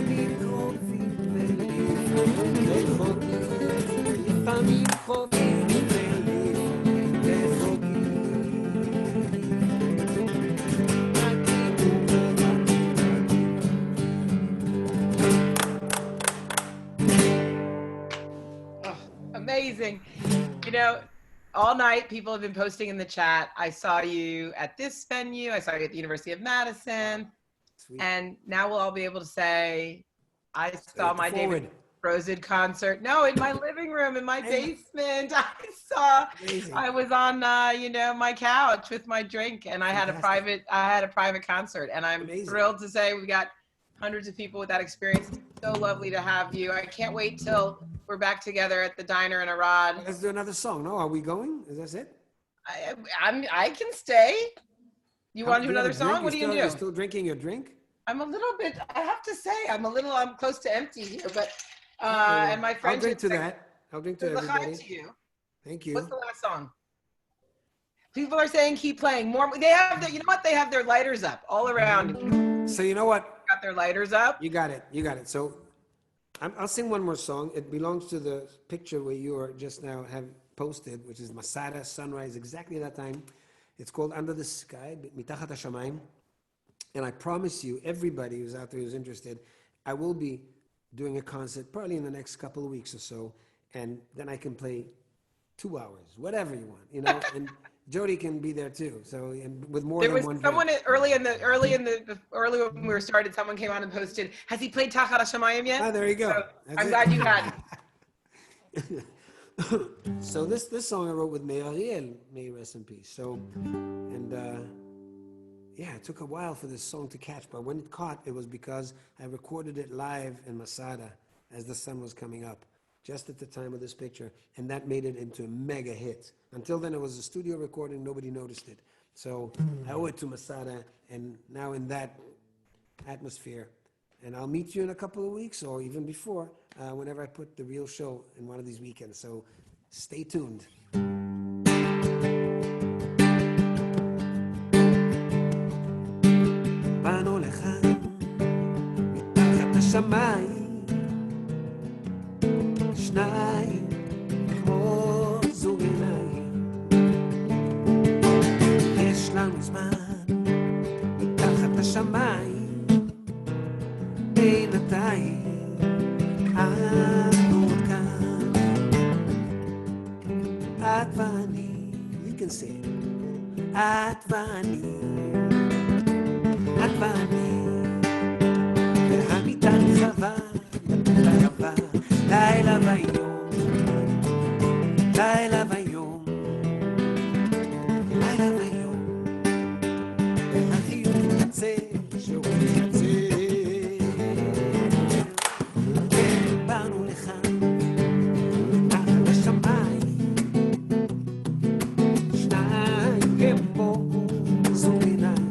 לפעמים קרובים ולפעמים רחוקים, לפעמים קרובים ולפעמים רחוקים. Amazing. You know, all night people have been posting in the chat. I saw you at this venue. I saw you at the University of Madison. Sweet. And now we'll all be able to say, I saw my forward. David Broza concert. No, in my living room, in my basement. I was on, my couch with my drink, and I had a private concert. And I'm thrilled to say we got hundreds of people with that experience. It's so lovely to have you. I can't wait till we're back together at the diner in Arad. Let's do another song. No, are we going? Is that it? I can stay. You want to do another song? What are you going to do? You're still drinking your drink? I'm a little bit, I have to say, I'm close to empty here, but, and my friends. I'll drink to that. I'll drink to everybody. To you. Thank you. What's the last song? People are saying keep playing more. They have you know what? They have their lighters up all around. So you know what? Got their lighters up. You got it. So I'll sing one more song. It belongs to the picture where you are just now have posted, which is Masada, sunrise, exactly that time. It's called Under the Sky, Mitachat HaShamayim. And I promise you, everybody who's out there who's interested, I will be doing a concert probably in the next couple of weeks or so. And then I can play 2 hours, whatever you want, and Jodi can be there too. So with more than one. There was someone early when we were started. Someone came on and posted, "Has he played Tachat HaShamayim yet?" Ah, there you go. So I'm glad you had. So this song I wrote with Meir Ariel, may he rest in peace. So, and it took a while for this song to catch, but when it caught, it was because I recorded it live in Masada as the sun was coming up, just at the time of this picture, and that made it into a mega hit. Until then, it was a studio recording, nobody noticed it. So I owe it to Masada, and now in that atmosphere. And I'll meet you in a couple of weeks, or even before, whenever I put the real show in one of these weekends. So stay tuned. באנו לכאן, מתחת השמיים, שניים כמו זוג עיניים. יש לנו זמן, מתחת השמיים, בינתיים, אנו עוד כאן. את ואני, you can say it, את ואני. את ואני, והמיטה רחבה, רחבה, לילה ויום, לילה ויום, לילה ויום, והחיוך מתקצה, שהוא מתקצה. כן, באנו לכאן, מתחת השמיים, שניים כמו זוג עיניים.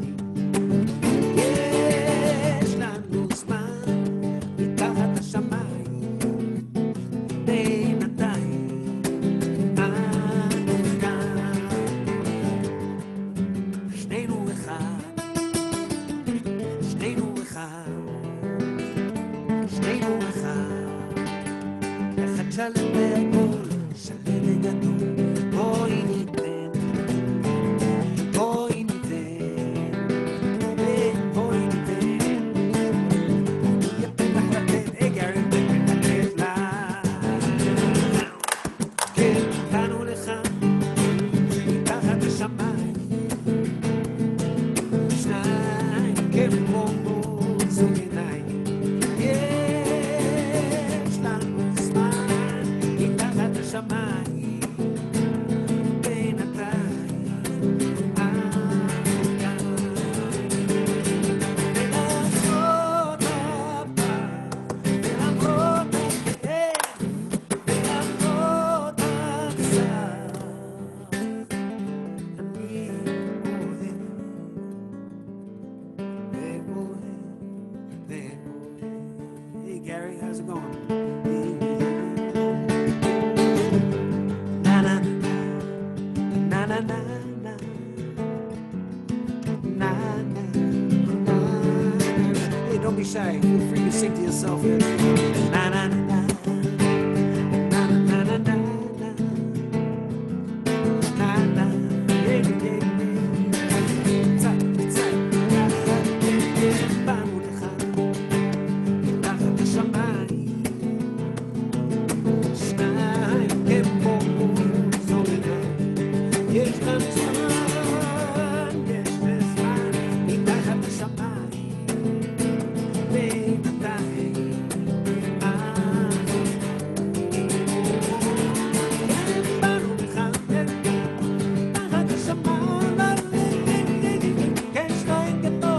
Don't be shy. Feel free to sing to yourself. myself in. Na na na na. Na na na na na. Na na. Yeah, yeah, yeah. Tzak, tzak. באנו לך מתחת השמיים. שניים כמו זולנה. יש כאן זמן, יש זמן מתחת השמיים. ומתי באנו לך מתחת השמיים. כן, שניים כמו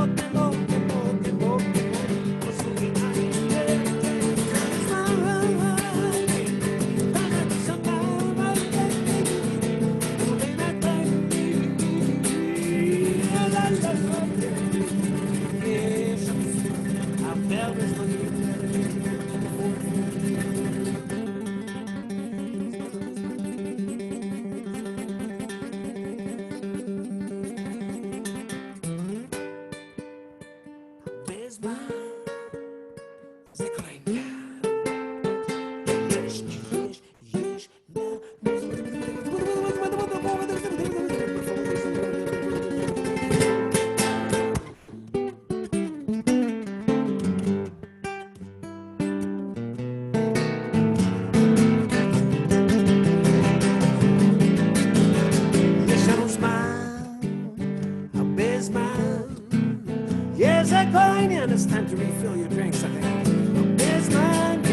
it's time to refill your drinks, I think. Yes, man,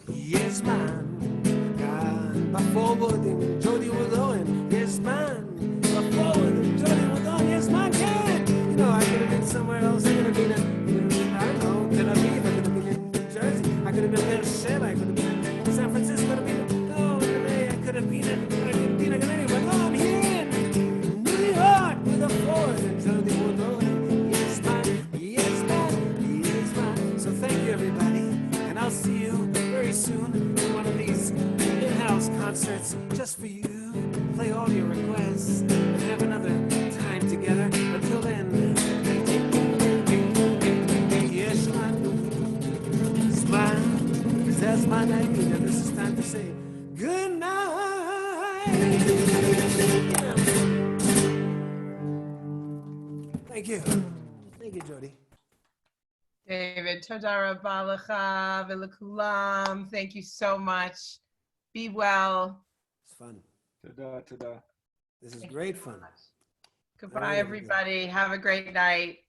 yes, man. Forward in Jodi Rudoren, yes, man. Forward in Jodi Rudoren, yes, man. Yeah. You know, I could have been somewhere else. I could have been I don't know, Tel Aviv. I could have been in New Jersey. I could have been in Beersheba. I could have been in San Francisco. I could have been in Argentina. But no, I'm here in New York with a forward in Jodi Rudoren. Yes, man. Yes, man. Yes, man. So thank you, everybody. And I'll see you very soon in one of these in-house concerts just for you. Play all your requests and have another time together. Until then, yes, man. Smile. That's my name. And this is time to say good night. Thank you. Thank you, Jodi. David, toda rabba lecha v'lekulam. Thank you so much. Be well. It's fun. Tada, tada. This is great fun. Goodbye, everybody. Have a great night.